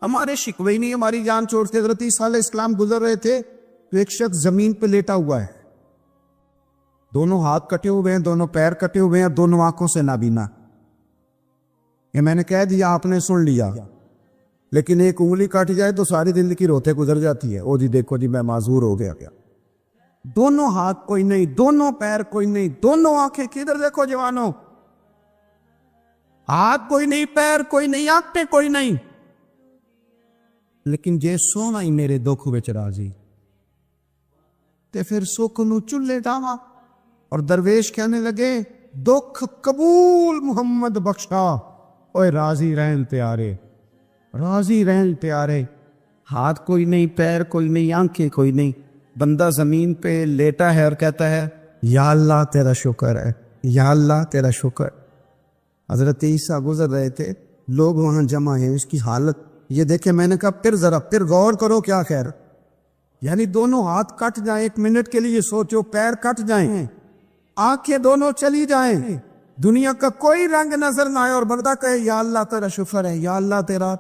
ہمارے شکوے ہی نہیں، ہماری جان چھوڑتے۔ حضرت عیسیٰ علیہ السلام گزر رہے تھے تو ایک شخص زمین پہ لیٹا ہوا ہے، دونوں ہاتھ کٹے ہوئے ہیں، دونوں پیر کٹے ہوئے ہیں، دونوں آنکھوں سے نابینا۔ یہ میں نے کہہ دیا، آپ نے سن لیا، لیکن ایک انگلی کٹ جائے تو ساری زندگی روتے گزر جاتی ہے، او جی دیکھو جی میں معذور ہو گیا۔ دونوں ہاتھ کوئی نہیں، دونوں پیر کوئی نہیں، دونوں آنکھیں کدھر دیکھو جوانوں، ہاتھ کوئی نہیں، پیر کوئی نہیں، آنکھیں کوئی نہیں، لیکن جے سونا ہی میرے دکھ وچ راضی تے پھر سکھ نو چلے ڈاواں۔ اور درویش کہنے لگے دکھ قبول محمد بخشا، اوے راضی رہن پیارے، راضی رہن پیارے۔ ہاتھ کوئی نہیں، پیر کوئی نہیں، آنکھیں کوئی نہیں، بندہ زمین پہ لیٹا ہے اور کہتا ہے یا اللہ تیرا شکر ہے، یا اللہ تیرا شکر۔ حضرت عیسیٰ گزر رہے تھے، لوگ وہاں جمع ہیں، اس کی حالت یہ دیکھے۔ میں نے کہا پھر غور کرو کیا خیر، یعنی دونوں ہاتھ کٹ جائیں، ایک منٹ کے لیے سوچو، پیر کٹ جائیں، آنکھیں دونوں چلی جائیں، دنیا کا کوئی رنگ نظر نہ آئے، اور بندہ کہے یا اللہ تیرا شکر ہے، یا اللہ تیرا۔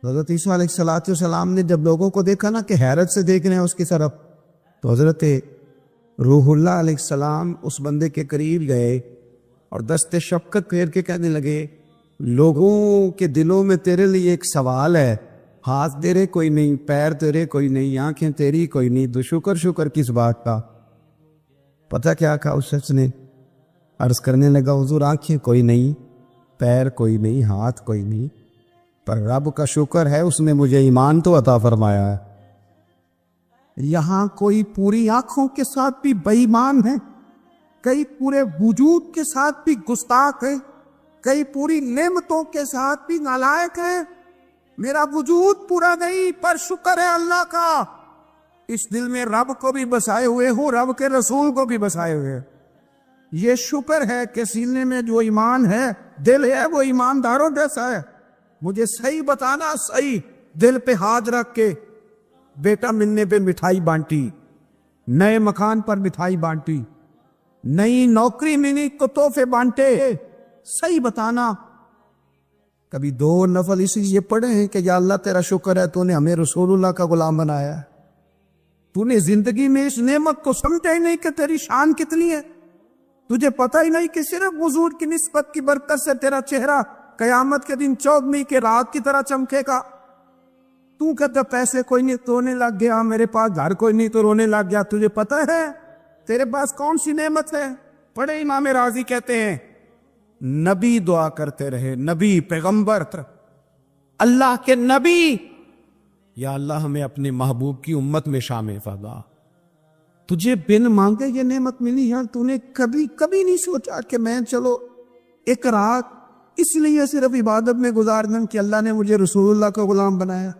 حضرت عیسیٰ علیہ السلام نے جب لوگوں کو دیکھا نا کہ حیرت سے دیکھ رہے ہیں اس کی طرف، تو حضرت روح اللہ علیہ السلام اس بندے کے قریب گئے اور دست شفقت پھیر کے کہنے لگے لوگوں کے دلوں میں تیرے لیے ایک سوال ہے، ہاتھ تیرے کوئی نہیں، پیر تیرے کوئی نہیں، آنکھیں تیری کوئی نہیں، تو شکر کس بات کا؟ پتہ کیا کہا اس شخص نے؟ عرض کرنے لگا حضور آنکھیں کوئی نہیں، پیر کوئی نہیں، ہاتھ کوئی نہیں، پر رب کا شکر ہے اس نے مجھے ایمان تو عطا فرمایا ہے۔ یہاں کوئی پوری آنکھوں کے ساتھ بھی بے ایمان ہے، کئی پورے وجود کے ساتھ بھی گستاخ ہے، کئی پوری نعمتوں کے ساتھ بھی نالائق ہے۔ میرا وجود پورا نہیں، پر شکر ہے اللہ کا، اس دل میں رب کو بھی بسائے ہوئے ہوں، رب کے رسول کو بھی بسائے ہوئے۔ یہ شکر ہے کہ سینے میں جو ایمان ہے، دل ہے وہ ایمانداروں جیسا ہے۔ مجھے صحیح بتانا، صحیح دل پہ ہاتھ رکھ کے، بیٹا ملنے پہ مٹھائی بانٹی، نئے مکان پر مٹھائی بانٹی، نئی نوکری ملی تو تحفے بانٹے، صحیح بتانا۔ کبھی 2 نفل اسی لیے پڑھے ہیں کہ یا اللہ تیرا شکر ہے تو نے ہمیں رسول اللہ کا غلام بنایا ہے، تو نے زندگی میں اس نعمت کو سمجھا ہی نہیں کہ تیری شان کتنی ہے، تجھے پتہ ہی نہیں کہ صرف حضور کی نسبت کی برکت سے تیرا چہرہ قیامت کے دن 14ویں کے رات کی طرح چمکے گا۔ تو کہتا پیسے کوئی نہیں تو رونے لگ گیا، میرے پاس گھر کوئی نہیں تو رونے لگ گیا، تجھے پتہ ہے تیرے پاس کون سی نعمت ہے؟ پڑھے امام راضی کہتے ہیں نبی دعا کرتے رہے، نبی پیغمبر اللہ کے نبی، یا اللہ ہمیں اپنے محبوب کی امت میں شامل فرما۔ تجھے بن مانگے یہ نعمت ملی ہے، تو نے کبھی کبھی نہیں سوچا کہ میں چلو ایک رات اس لیے صرف عبادت میں گزار دوں کہ اللہ نے مجھے رسول اللہ کا غلام بنایا،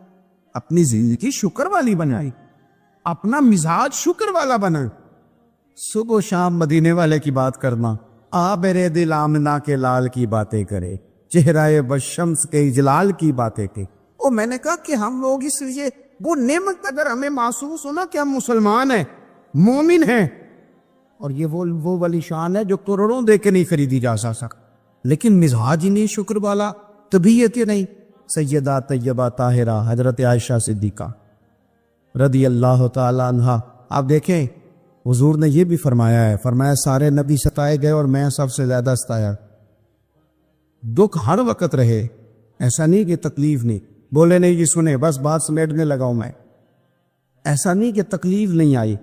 اپنی زندگی شکر والی بنائی، اپنا مزاج شکر والا بنا۔ صبح و شام مدینے والے کی بات کرنا، آ میرے دل آمنہ کے لال کی باتیں کرے، چہرہ بشمس کے جلال کی باتیں کہ میں نے کہا کہ ہم لوگ اس لیے وہ نعمت اگر ہمیں محسوس ہونا کہ ہم مسلمان ہیں، مومن ہیں، اور یہ وہ والی شان ہے جو کروڑوں دے کے نہیں خریدی جا سکتا، لیکن مزاج ہی نہیں شکر والا، طبیعت ہی نہیں۔ سیدہ طیبہ طاہرہ حضرت عائشہ صدیقہ رضی اللہ تعالی عنہا، آپ دیکھیں حضور نے یہ بھی فرمایا ہے، فرمایا سارے نبی ستائے گئے اور میں سب سے زیادہ ستایا۔ دکھ ہر وقت رہے، ایسا نہیں کہ تکلیف نہیں، بولے نہیں جی سنے بس بات سمیٹنے لگا ہوں میں، ایسا نہیں کہ تکلیف نہیں آئی۔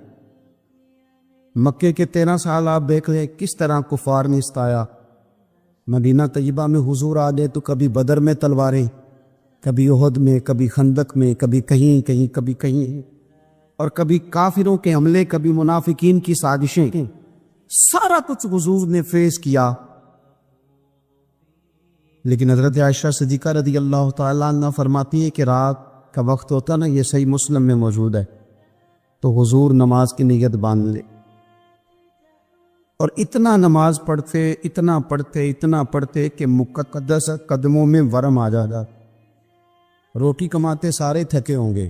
مکے کے 13 سال آپ دیکھ لیں کس طرح کفار نے ستایا، مدینہ طیبہ میں حضور آ گئے تو کبھی بدر میں تلواریں، کبھی احد میں، کبھی خندق میں، کبھی کہیں کہیں، کبھی کہیں، اور کبھی کافروں کے حملے، کبھی منافقین کی سازشیں، سارا کچھ حضور نے فیس کیا۔ لیکن حضرت عائشہ صدیقہ رضی اللہ تعالیٰ عنہ فرماتی ہے کہ رات کا وقت ہوتا نا، یہ صحیح مسلم میں موجود ہے، تو حضور نماز کی نیت باندھ لے، اور اتنا نماز پڑھتے، اتنا پڑھتے، اتنا پڑھتے کہ مقدس قدموں میں ورم آ جاتا۔ روٹی کماتے سارے تھکے ہوں گے،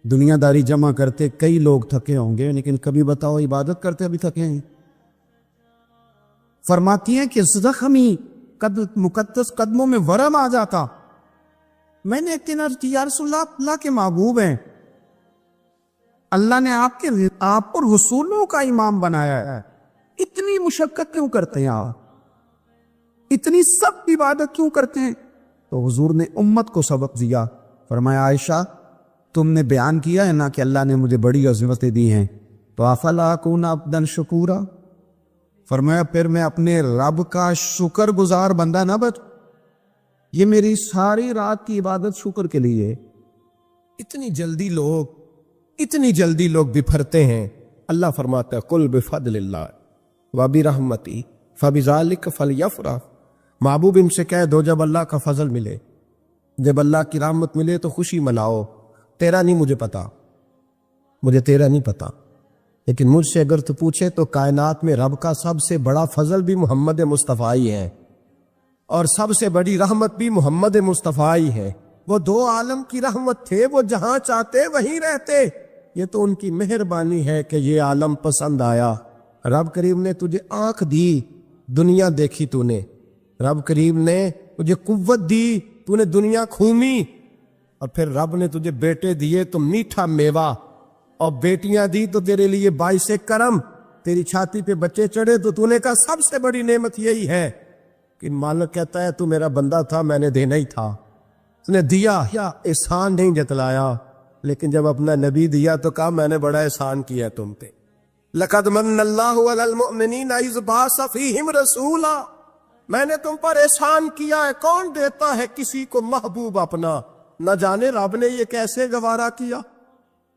دنیا داری جمع کرتے کئی لوگ تھکے ہوں گے، لیکن کبھی بتاؤ عبادت کرتے ابھی تھکے ہیں؟ فرماتی ہیں کہ زخمی مقدس قدموں میں ورم آ جاتا۔ میں نے ایک دن عرض کی یا رسول اللہ، اللہ کے محبوب ہیں، اللہ نے آپ اور رسولوں کا امام بنایا ہے، اتنی مشقت کیوں کرتے ہیں آپ؟ اتنی سخت عبادت کیوں کرتے ہیں؟ تو حضور نے امت کو سبق دیا، فرمایا عائشہ تم نے بیان کیا ہے نا کہ اللہ نے مجھے بڑی عظمتیں دی ہیں، تو افلا اکون عبدا شکورا، فرمایا پھر میں اپنے رب کا شکر گزار بندہ نہ بن؟ یہ میری ساری رات کی عبادت شکر کے لیے۔ اتنی جلدی لوگ بپھرتے ہیں۔ اللہ فرماتا ہے قل بفضل اللہ وبرحمتہ فبذلک فلیفرح، محبوب ان سے کہہ دو جب اللہ کا فضل ملے، جب اللہ کی رحمت ملے تو خوشی مناؤ۔ تیرا نہیں مجھے پتا، مجھے تیرا نہیں پتا، لیکن مجھ سے اگر تو پوچھے تو کائنات میں رب کا سب سے بڑا فضل بھی محمد مصطفیٰ ہی ہے، اور سب سے بڑی رحمت بھی محمد مصطفیٰ ہی ہے۔ وہ 2 عالم کی رحمت تھے، وہ جہاں چاہتے وہیں رہتے، یہ تو ان کی مہربانی ہے کہ یہ عالم پسند آیا۔ رب کریم نے تجھے آنکھ دی، دنیا دیکھی تو نے، رب کریم نے تجھے قوت دی، تو نے دنیا گھومی، اور پھر رب نے تجھے بیٹے دیے تو میٹھا میوہ، اور بیٹیاں دی تو تیرے لیے باعث کرم، تیری چھاتی پہ بچے چڑھے تو نے کہا سب سے بڑی نعمت یہی ہے۔ کہ مالک کہتا ہے تو میرا بندہ تھا، میں نے دینا ہی تھا، اس نے دیا، یا احسان نہیں جتلایا، لیکن جب اپنا نبی دیا تو کہا میں نے بڑا احسان کیا تم پہ۔ لقد من اللہ علی المؤمنین اذ بعث فیہم رسولا، میں نے تم پر احسان کیا ہے۔ کون دیتا ہے کسی کو محبوب اپنا؟ نہ جانے رب نے یہ کیسے گوارا کیا۔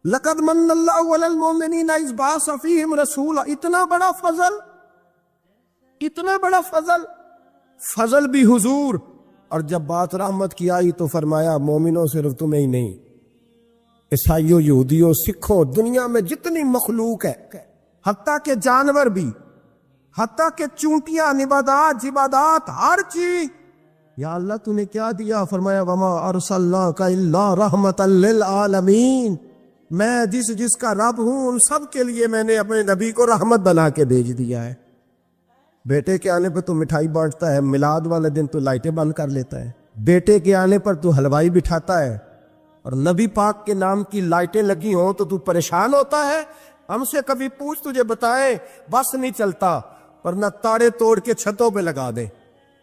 لقد من اللہ علی المؤمنین اذ بعث فیہم رسولا. اتنا بڑا فضل، اتنا بڑا فضل، فضل بھی حضور. اور جب بات رحمت کی آئی تو فرمایا مومنوں صرف تمہیں ہی نہیں، عیسائیوں، یہودیوں، سکھوں، دنیا میں جتنی مخلوق ہے، حتیٰ کہ جانور بھی، حتیٰ کہ چونٹیاں، نباتات، جمادات، ہر چیز. یا اللہ تو نے کیا دیا؟ فرمایا وما ارسلناک الا رحمتا للعالمین. میں جس کا رب ہوں ان سب کے لیے میں نے اپنے نبی کو رحمت بنا کے بھیج دیا ہے. بیٹے کے آنے پر تو مٹھائی بانٹتا ہے، میلاد والے دن تو لائٹیں بند کر لیتا ہے، بیٹے کے آنے پر تو حلوائی بٹھاتا ہے، اور نبی پاک کے نام کی لائٹیں لگی ہوں تو پریشان ہوتا ہے. ہم سے کبھی پوچھ، تجھے بتائیں بس نہیں چلتا، ورنہ تارے توڑ کے چھتوں پہ لگا دیں.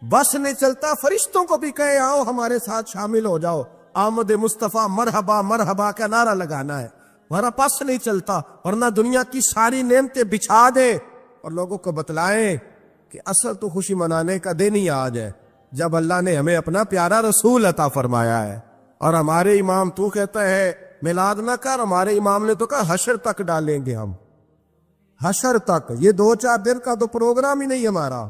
بس نہیں چلتا، فرشتوں کو بھی کہے آؤ ہمارے ساتھ شامل ہو جاؤ، آمد مصطفیٰ مرحبا مرحبا کا نعرہ لگانا ہے. ورنہ بس نہیں چلتا، ورنہ دنیا کی ساری نعمتیں بچھا دیں اور لوگوں کو بتلائیں کہ اصل تو خوشی منانے کا دن ہی آج ہے جب اللہ نے ہمیں اپنا پیارا رسول عطا فرمایا ہے. اور ہمارے امام تو کہتا ہے میلاد نہ کر، ہمارے امام نے تو کہا حشر تک ڈالیں گے ہم، حشر تک. یہ 2-4 دن کا تو پروگرام ہی نہیں ہمارا،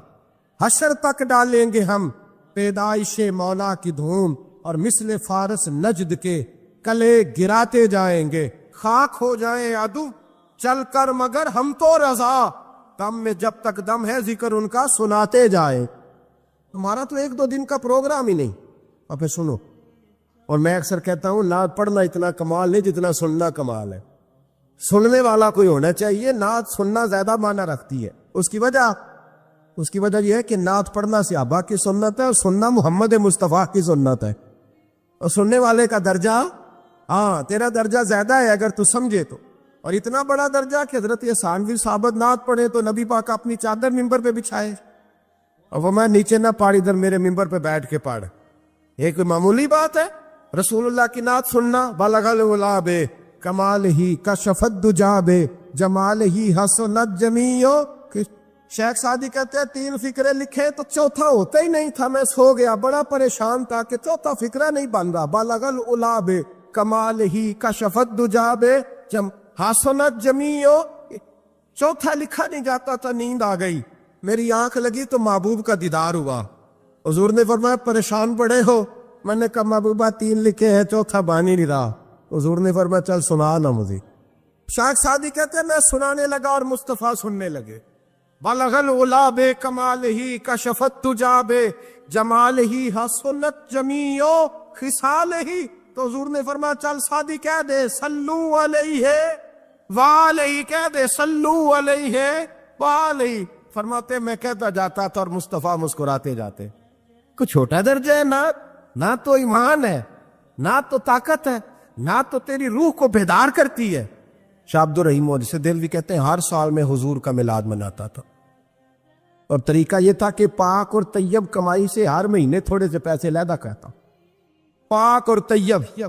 حشر تک ڈالیں گے ہم پیدائش مولا کی دھوم، اور مثل فارس نجد کے کلے گراتے جائیں گے. خاک ہو جائیں عدو چل کر مگر ہم تو رضا، دم میں جب تک دم ہے ذکر ان کا سناتے جائیں. ہمارا تو 1-2 دن کا پروگرام ہی نہیں. اب پھر سنو، اور میں اکثر کہتا ہوں نعت پڑھنا اتنا کمال نہیں جتنا سننا کمال ہے. سننے والا کوئی ہونا چاہیے. نعت سننا زیادہ معنی رکھتی ہے. اس کی وجہ یہ ہے کہ نعت پڑھنا صحابہ کی سنت ہے، اور سننا محمد مصطفیٰ کی سنت ہے. اور سننے والے کا درجہ، ہاں تیرا درجہ زیادہ ہے اگر تو سمجھے تو. اور اتنا بڑا درجہ کہ حضرت ثانوی صحابت نعت پڑھے تو نبی پاک اپنی چادر ممبر پہ بچھائے، اور وہ میں نیچے نہ پاڑ، ادھر میرے ممبر پہ بیٹھ کے پڑھ. یہ کوئی معمولی بات ہے؟ رسول اللہ کی نعت سننا. بلغ العلا بے کمال ہی کشفت دجا بے جمال ہی حسنت جمیع. شیخ سعدی کہتے ہیں 3 فقرے لکھے تو چوتھا ہوتا ہی نہیں تھا، میں سو گیا، بڑا پریشان تھا کہ چوتھا فقرہ نہیں بن رہا. بلغ العلا بے کمال ہی کشفت دجا بے حسنت جمیع. چوتھا لکھا نہیں جاتا تھا. نیند آ گئی، میری آنکھ لگی تو محبوب کا دیدار ہوا. حضور نے فرمایا پریشان پڑے ہو؟ میں نے کہا محبوبہ 3 لکھے ہیں، چوتھا بان ہی نہیں رہا. حضور نے فرمایا چل سنا نا مجھے. شیخ سعدی کہتے ہیں میں سنانے لگا اور مصطفیٰ سننے لگے. بلغ العلا بے کمال ہی کشفت تجا بے جمال ہی حسنت جمیع خصال ہی. تو حضور نے فرمایا چل سعدی کہہ دے صلو علیہ وعلیہ، کہہ دے صلو علیہ وعلیہ. فرماتے میں کہتا جاتا تھا اور مصطفیٰ مسکراتے جاتے. کچھ چھوٹا درجہ ہے نہ تو ایمان ہے، نہ تو طاقت ہے، نہ تو تیری روح کو بیدار کرتی ہے. شاہ عبد الرحیم مودودی دہلوی کہتے ہیں ہر سال میں حضور کا میلاد مناتا تھا، اور طریقہ یہ تھا کہ پاک اور طیب کمائی سے ہر مہینے تھوڑے سے پیسے لیدا کرتا، پاک اور طیب،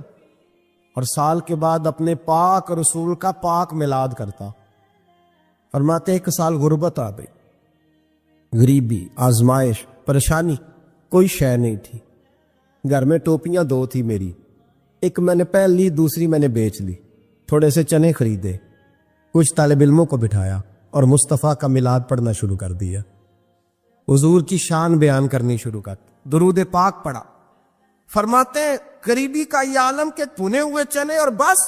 اور سال کے بعد اپنے پاک رسول کا پاک میلاد کرتا. فرماتے 1 سال غربت آ گئی، غریبی، آزمائش، پریشانی، کوئی شے نہیں تھی. گھر میں ٹوپیاں 2 تھی میری، ایک میں نے پہن لی، دوسری میں نے بیچ لی. تھوڑے سے چنے خریدے، کچھ طالب علموں کو بٹھایا اور مصطفیٰ کا میلاد پڑھنا شروع کر دیا. حضور کی شان بیان کرنی شروع کر، درود پاک پڑھا. فرماتے ہیں غریبی کا یہ عالم کہ بھنے ہوئے چنے اور بس.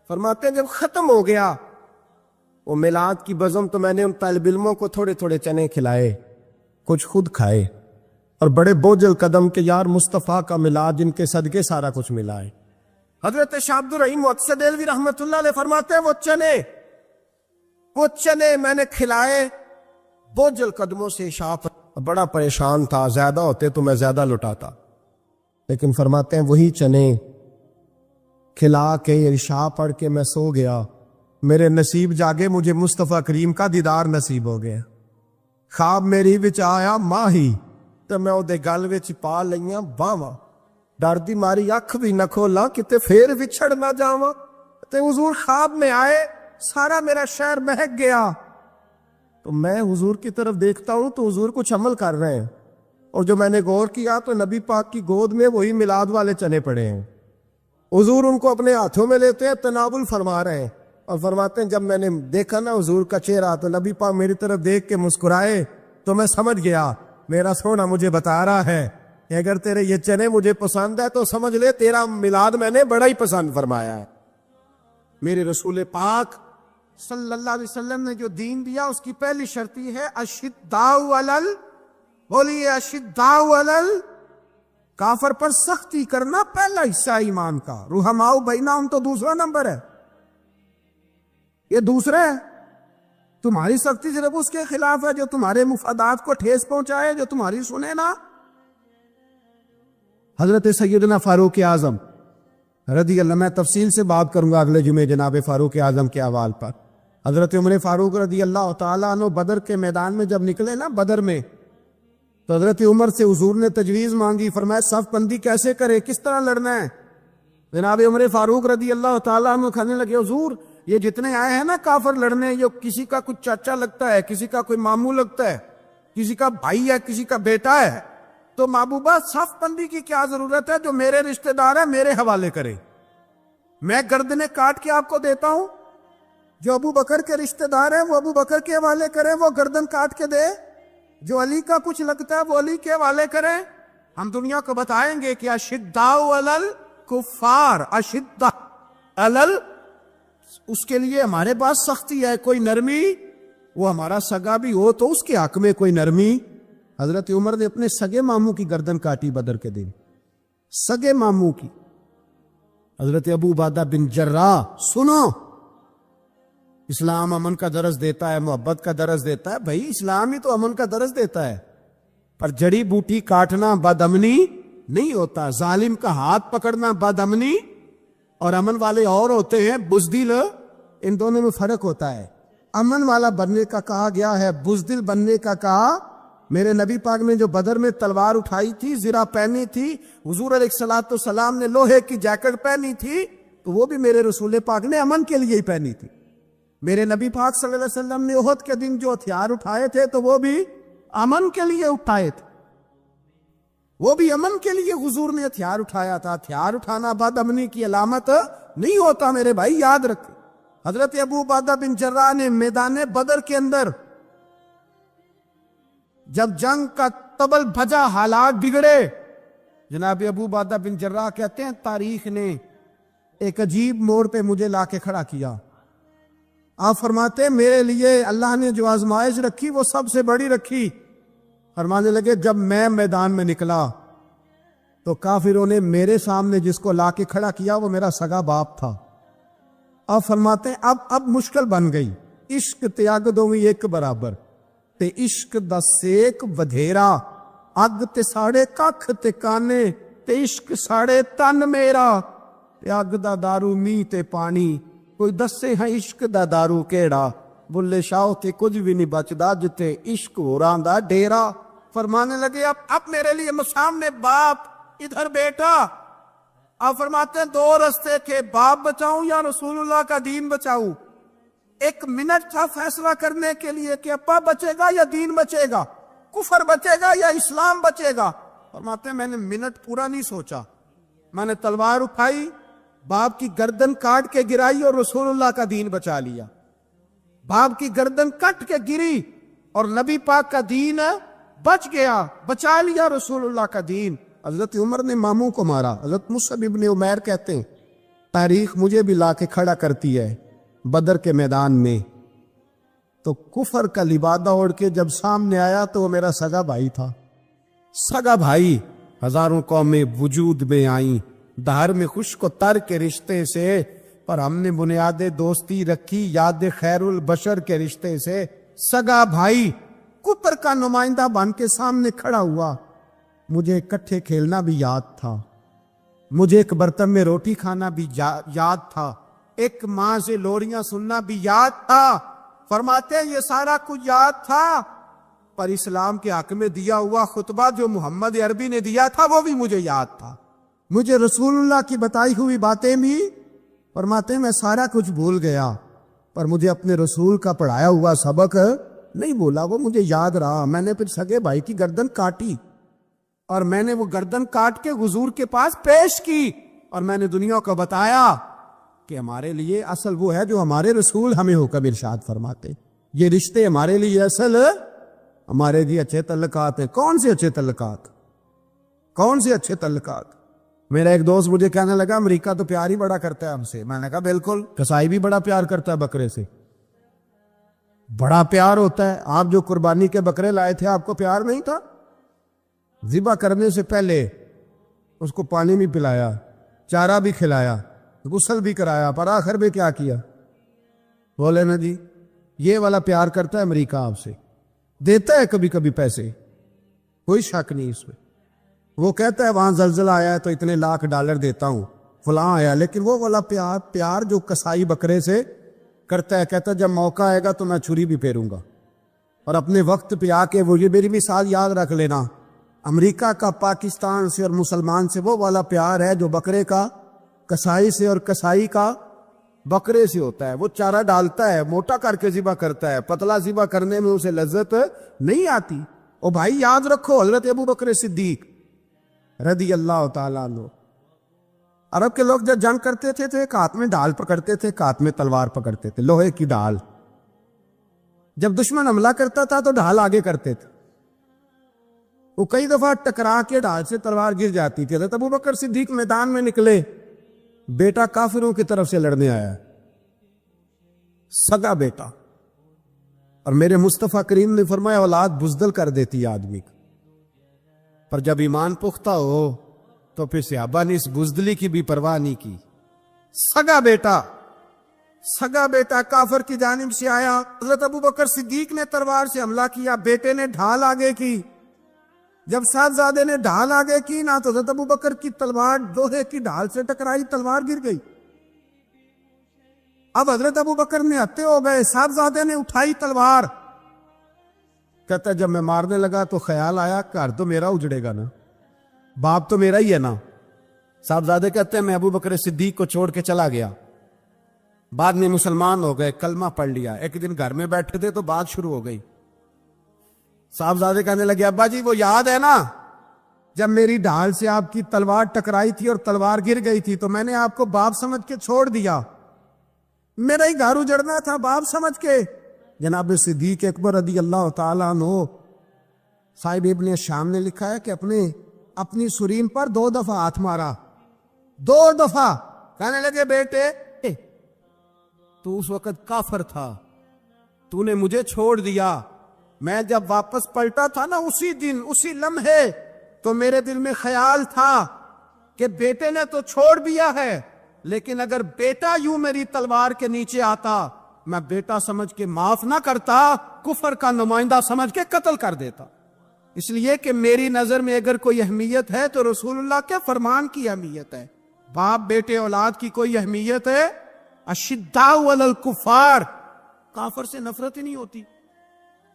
فرماتے ہیں جب ختم ہو گیا وہ میلاد کی بزم تو میں نے ان طالب علموں کو تھوڑے تھوڑے چنے کھلائے، کچھ خود کھائے، اور بڑے بوجھل قدم کے یار مصطفیٰ کا میلاد جن کے صدقے سارا کچھ ملا ہے. حضرت شاہ عبد الرحیم مودودی دہلوی رحمت اللہ علیہ فرماتے ہیں وہ چنے میں نے کھلائے بوجھل قدموں سے. شاہ بڑا پریشان تھا، زیادہ ہوتے تو میں زیادہ لٹاتا، لیکن فرماتے ہیں وہی چنے کھلا کے عشاء پڑھ کے میں سو گیا. میرے نصیب جاگے، مجھے مصطفیٰ کریم کا دیدار نصیب ہو گیا. خواب میری وچ آیا ماہی تو میں وہ گل وچ پا لئیاں باواں، ڈر دی ماری اکھ بھی نہ کھولا کتے پھر وچھڑ نہ جاواں. تے حضور خواب میں آئے، سارا میرا شہر مہک گیا. تو میں حضور کی طرف دیکھتا ہوں تو حضور کچھ عمل کر رہے ہیں، اور جو میں نے غور کیا تو نبی پاک کی گود میں وہی میلاد والے چنے پڑے ہیں. حضور ان کو اپنے ہاتھوں میں لیتے ہیں، تناول فرما رہے ہیں اور فرماتے ہیں جب میں نے دیکھا نا حضور کا چہرہ تو نبی پاک میری طرف دیکھ کے مسکرائے تو میں سمجھ گیا میرا سونا مجھے بتا رہا ہے کہ اگر تیرے یہ چنے مجھے پسند ہے تو سمجھ لے تیرا میلاد میں نے بڑا ہی پسند فرمایا ہے۔ میرے رسول پاک صلی اللہ علیہ وسلم نے جو دین دیا اس کی پہلی شرط یہ ہے اشداء علل، بولیے اشداء علل، کافر پر سختی کرنا پہلا حصہ ایمان کا، رحماء بینہم تو دوسرا نمبر ہے، یہ دوسرا ہے۔ تمہاری سختی صرف اس کے خلاف ہے جو تمہارے مفادات کو ٹھیس پہنچائے، جو تمہاری سنے نا۔ حضرت سیدنا فاروق اعظم رضی اللہ، میں تفصیل سے بات کروں گا اگلے جمعے جناب فاروق اعظم کے احوال پر۔ حضرت عمر فاروق رضی اللہ تعالیٰ عنہ بدر کے میدان میں جب نکلے نا، بدر میں، تو حضرت عمر سے حضور نے تجویز مانگی، فرمایا صف بندی کیسے کرے، کس طرح لڑنا ہے؟ جناب عمر فاروق رضی اللہ تعالیٰ عنہ کہنے لگے حضور یہ جتنے آئے ہیں نا کافر لڑنے، یہ کسی کا کچھ چاچا لگتا ہے، کسی کا کوئی ماموں لگتا ہے، کسی کا بھائی ہے، کسی کا بیٹا ہے، تو محبوبہ صف بندی کی کیا ضرورت ہے؟ جو میرے رشتہ دار ہے میرے حوالے کرے، میں گردنیں کاٹ کے آپ کو دیتا ہوں، جو ابو بکر کے رشتہ دار ہیں وہ ابو بکر کے حوالے کرے، وہ گردن کاٹ کے دے، جو علی کا کچھ لگتا ہے وہ علی کے حوالے کرے۔ ہم دنیا کو بتائیں گے کہ اشداء علل کفار، اشداء علل، اس کے لیے ہمارے پاس سختی ہے، کوئی نرمی، وہ ہمارا سگا بھی ہو تو اس کے حق میں کوئی نرمی۔ حضرت عمر نے اپنے سگے ماموں کی گردن کاٹی بدر کے دن، سگے ماموں کی۔ حضرت ابو عبیدہ بن جراح، سنو، اسلام امن کا درس دیتا ہے، محبت کا درس دیتا ہے، بھائی اسلام ہی تو امن کا درس دیتا ہے، پر جڑی بوٹی کاٹنا بد امنی نہیں ہوتا، ظالم کا ہاتھ پکڑنا بد امنی، اور امن والے اور ہوتے ہیں بزدل، ان دونوں میں فرق ہوتا ہے۔ امن والا بننے کا کہا گیا ہے، بزدل بننے کا کہا۔ میرے نبی پاک نے جو بدر میں تلوار اٹھائی تھی، زرہ پہنی تھی، حضور علیہ الصلوۃ والسلام نے لوہے کی جیکٹ پہنی تھی، تو وہ بھی میرے رسول پاک نے امن کے لیے ہی پہنی تھی۔ میرے نبی پاک صلی اللہ علیہ وسلم نے احد کے دن جو ہتھیار اٹھائے تھے تو وہ بھی امن کے لیے اٹھائے تھے، وہ بھی امن کے لیے حضور نے ہتھیار اٹھایا تھا۔ ہتھیار اٹھانا بد امنی کی علامت نہیں ہوتا میرے بھائی، یاد رکھیں۔ حضرت ابو عبیدہ بن جراح نے میدان بدر کے اندر جب جنگ کا تبل بھجا، حالات بگڑے، جناب ابو عبیدہ بن جراح کہتے ہیں تاریخ نے ایک عجیب موڑ پہ مجھے لا کے کھڑا کیا۔ آپ فرماتے ہیں میرے لیے اللہ نے جو آزمائش رکھی وہ سب سے بڑی رکھی۔ فرمانے لگے جب میں میدان میں نکلا تو کافروں نے میرے سامنے جس کو لا کے کھڑا کیا وہ میرا سگا باپ تھا۔ آپ فرماتے ہیں اب مشکل بن گئی، عشق تیاگ دوویں ایک برابر، تے عشق دا سیک ودھیرا، اگ تے ساڑے ککھ تے کانے، تے عشق ساڑے تن میرا، تے اگ دا دارو می تے پانی، کوئی دسے ہیں عشق دا دارو کیڑا، بلے شاہ تے کچھ بھی نہیں بچدا جتے عشق ہو رہا دا ڈیرا۔ فرمانے لگے اب میرے لیے سامنے باپ، ادھر بیٹا۔ آپ فرماتے ہیں دو رستے تھے، باپ بچاؤں یا رسول اللہ کا دین بچاؤں۔ ایک منٹ تھا فیصلہ کرنے کے لیے کہ ابا بچے گا یا دین بچے گا، کفر بچے گا یا اسلام بچے گا۔ فرماتے ہیں میں نے منٹ پورا نہیں سوچا، میں نے تلوار اٹھائی، باپ کی گردن کاٹ کے گرائی اور رسول اللہ کا دین بچا لیا۔ باپ کی گردن کٹ کے گری اور نبی پاک کا دین بچ گیا، بچا لیا رسول اللہ کا دین۔ حضرت عمر نے ماموں کو مارا۔ حضرت مصعب ابن عمیر کہتے ہیں تاریخ مجھے بھی لا کے کھڑا کرتی ہے بدر کے میدان میں، تو کفر کا لبادہ اوڑھ کے جب سامنے آیا تو وہ میرا سگا بھائی تھا۔ سگا بھائی، ہزاروں قومیں وجود میں آئیں دہر میں خشک و تر کے رشتے سے، پر ہم نے بنیاد دوستی رکھی یاد خیر البشر کے رشتے سے۔ سگا بھائی کفر کا نمائندہ بن کے سامنے کھڑا ہوا۔ مجھے اکٹھے کھیلنا بھی یاد تھا، مجھے ایک برتن میں روٹی کھانا بھی یاد تھا، ایک ماں سے لوریاں سننا بھی یاد تھا۔ فرماتے ہیں یہ سارا کچھ یاد تھا، پر اسلام کے حق میں دیا ہوا خطبہ جو محمد عربی نے دیا تھا وہ بھی مجھے یاد تھا، مجھے رسول اللہ کی بتائی ہوئی باتیں بھی۔ فرماتے ہیں میں سارا کچھ بھول گیا، پر مجھے اپنے رسول کا پڑھایا ہوا سبق نہیں بولا، وہ مجھے یاد رہا۔ میں نے پھر سگے بھائی کی گردن کاٹی اور میں نے وہ گردن کاٹ کے حضور کے پاس پیش کی اور میں نے دنیا کو بتایا کہ ہمارے لیے اصل وہ ہے جو ہمارے رسول ہمیں حکم ارشاد فرماتے. یہ رشتے ہمارے لیے اصل ہمارے لیے اچھے تعلقات ہیں. کون سے اچھے تعلقات؟ کون سے اچھے تعلقات؟ میرا ایک دوست مجھے کہنے لگا امریکہ تو پیار ہی بڑا کرتا ہے ہم سے. میں نے کہا بالکل، کسائی بھی بڑا پیار کرتا ہے بکرے سے، بڑا پیار ہوتا ہے. آپ جو قربانی کے بکرے لائے تھے آپ کو پیار نہیں تھا؟ ذبح کرنے سے پہلے اس کو پانی بھی پلایا، چارہ بھی کھلایا، غسل بھی کرایا، پر آخر میں کیا کیا؟ بولے نا جی یہ والا پیار کرتا ہے امریکہ آپ سے. دیتا ہے کبھی کبھی پیسے، کوئی شک نہیں اس میں. وہ کہتا ہے وہاں زلزلہ آیا ہے تو اتنے لاکھ ڈالر دیتا ہوں، فلاں آیا. لیکن وہ والا پیار جو کسائی بکرے سے کرتا ہے، کہتا ہے جب موقع آئے گا تو میں چھری بھی پھیروں گا. اور اپنے وقت پہ آ کے وہ یہ میری مثال یاد رکھ لینا، امریکہ کا پاکستان سے اور مسلمان سے وہ والا پیار ہے جو بکرے کا کسائی سے اور کسائی کا بکرے سے ہوتا ہے. وہ چارہ ڈالتا ہے، موٹا کر کے ذبح کرتا ہے، پتلا ذبح کرنے میں اسے لذت نہیں آتی. او بھائی یاد رکھو حضرت ابو بکر صدیق رضی اللہ تعالیٰ عنہ، عرب کے لوگ جب جنگ کرتے تھے تو ایک ہاتھ میں ڈھال پکڑتے تھے، ایک ہاتھ میں تلوار پکڑتے تھے، لوہے کی ڈھال. جب دشمن حملہ کرتا تھا تو ڈھال آگے کرتے تھے. وہ کئی دفعہ ٹکرا کے ڈھال سے تلوار گر جاتی تھی. حضرت ابو بکر صدیق میدان میں نکلے، بیٹا کافروں کی طرف سے لڑنے آیا، سگا بیٹا. اور میرے مصطفیٰ کریم نے فرمایا اولاد بزدل کر دیتی ہے آدمی کو، پر جب ایمان پختہ ہو تو پھر صحابہ نے اس بزدلی کی بھی پرواہ نہیں کی. سگا بیٹا کافر کی جانب سے آیا، حضرت ابو بکر صدیق نے تلوار سے حملہ کیا، بیٹے نے ڈھال آگے کی. جب صاحبزادے نے ڈھال آگے کی نا تو حضرت ابو بکر کی تلوار لوہے کی ڈھال سے ٹکرائی، تلوار گر گئی. اب حضرت ابو بکر نے ہتے ہو گئے، صاحبزادے نے اٹھائی تلوار. کہتا جب میں مارنے لگا تو خیال آیا گھر تو میرا اجڑے گا نا، باپ تو میرا ہی ہے نا. صاحبزادے کہتے ہیں میں ابو بکر صدیق کو چھوڑ کے چلا گیا. بعد میں مسلمان ہو گئے، کلمہ پڑھ لیا. ایک دن گھر میں بیٹھے تھے تو بات شروع ہو گئی. صاحبزادے کہنے لگے ابا جی وہ یاد ہے نا جب میری ڈھال سے آپ کی تلوار ٹکرائی تھی اور تلوار گر گئی تھی تو میں نے آپ کو باپ سمجھ کے چھوڑ دیا، میرا ہی گھر اجڑنا تھا باپ سمجھ کے. جناب صدیق اکبر رضی اللہ تعالیٰ عنہ صاحب ابن شام نے لکھا ہے کہ اپنی سرین پر 2 دفعہ ہاتھ مارا، 2 دفعہ. کہنے لگے بیٹے تو اس وقت کافر تھا، تو نے مجھے چھوڑ دیا. میں جب واپس پلٹا تھا نا اسی دن اسی لمحے تو میرے دل میں خیال تھا کہ بیٹے نے تو چھوڑ دیا ہے، لیکن اگر بیٹا یوں میری تلوار کے نیچے آتا میں بیٹا سمجھ کے معاف نہ کرتا، کفر کا نمائندہ سمجھ کے قتل کر دیتا. اس لیے کہ میری نظر میں اگر کوئی اہمیت ہے تو رسول اللہ کے فرمان کی اہمیت ہے. باپ بیٹے اولاد کی کوئی اہمیت ہے؟ اشداء علی الکفار، کافر سے نفرت ہی نہیں ہوتی.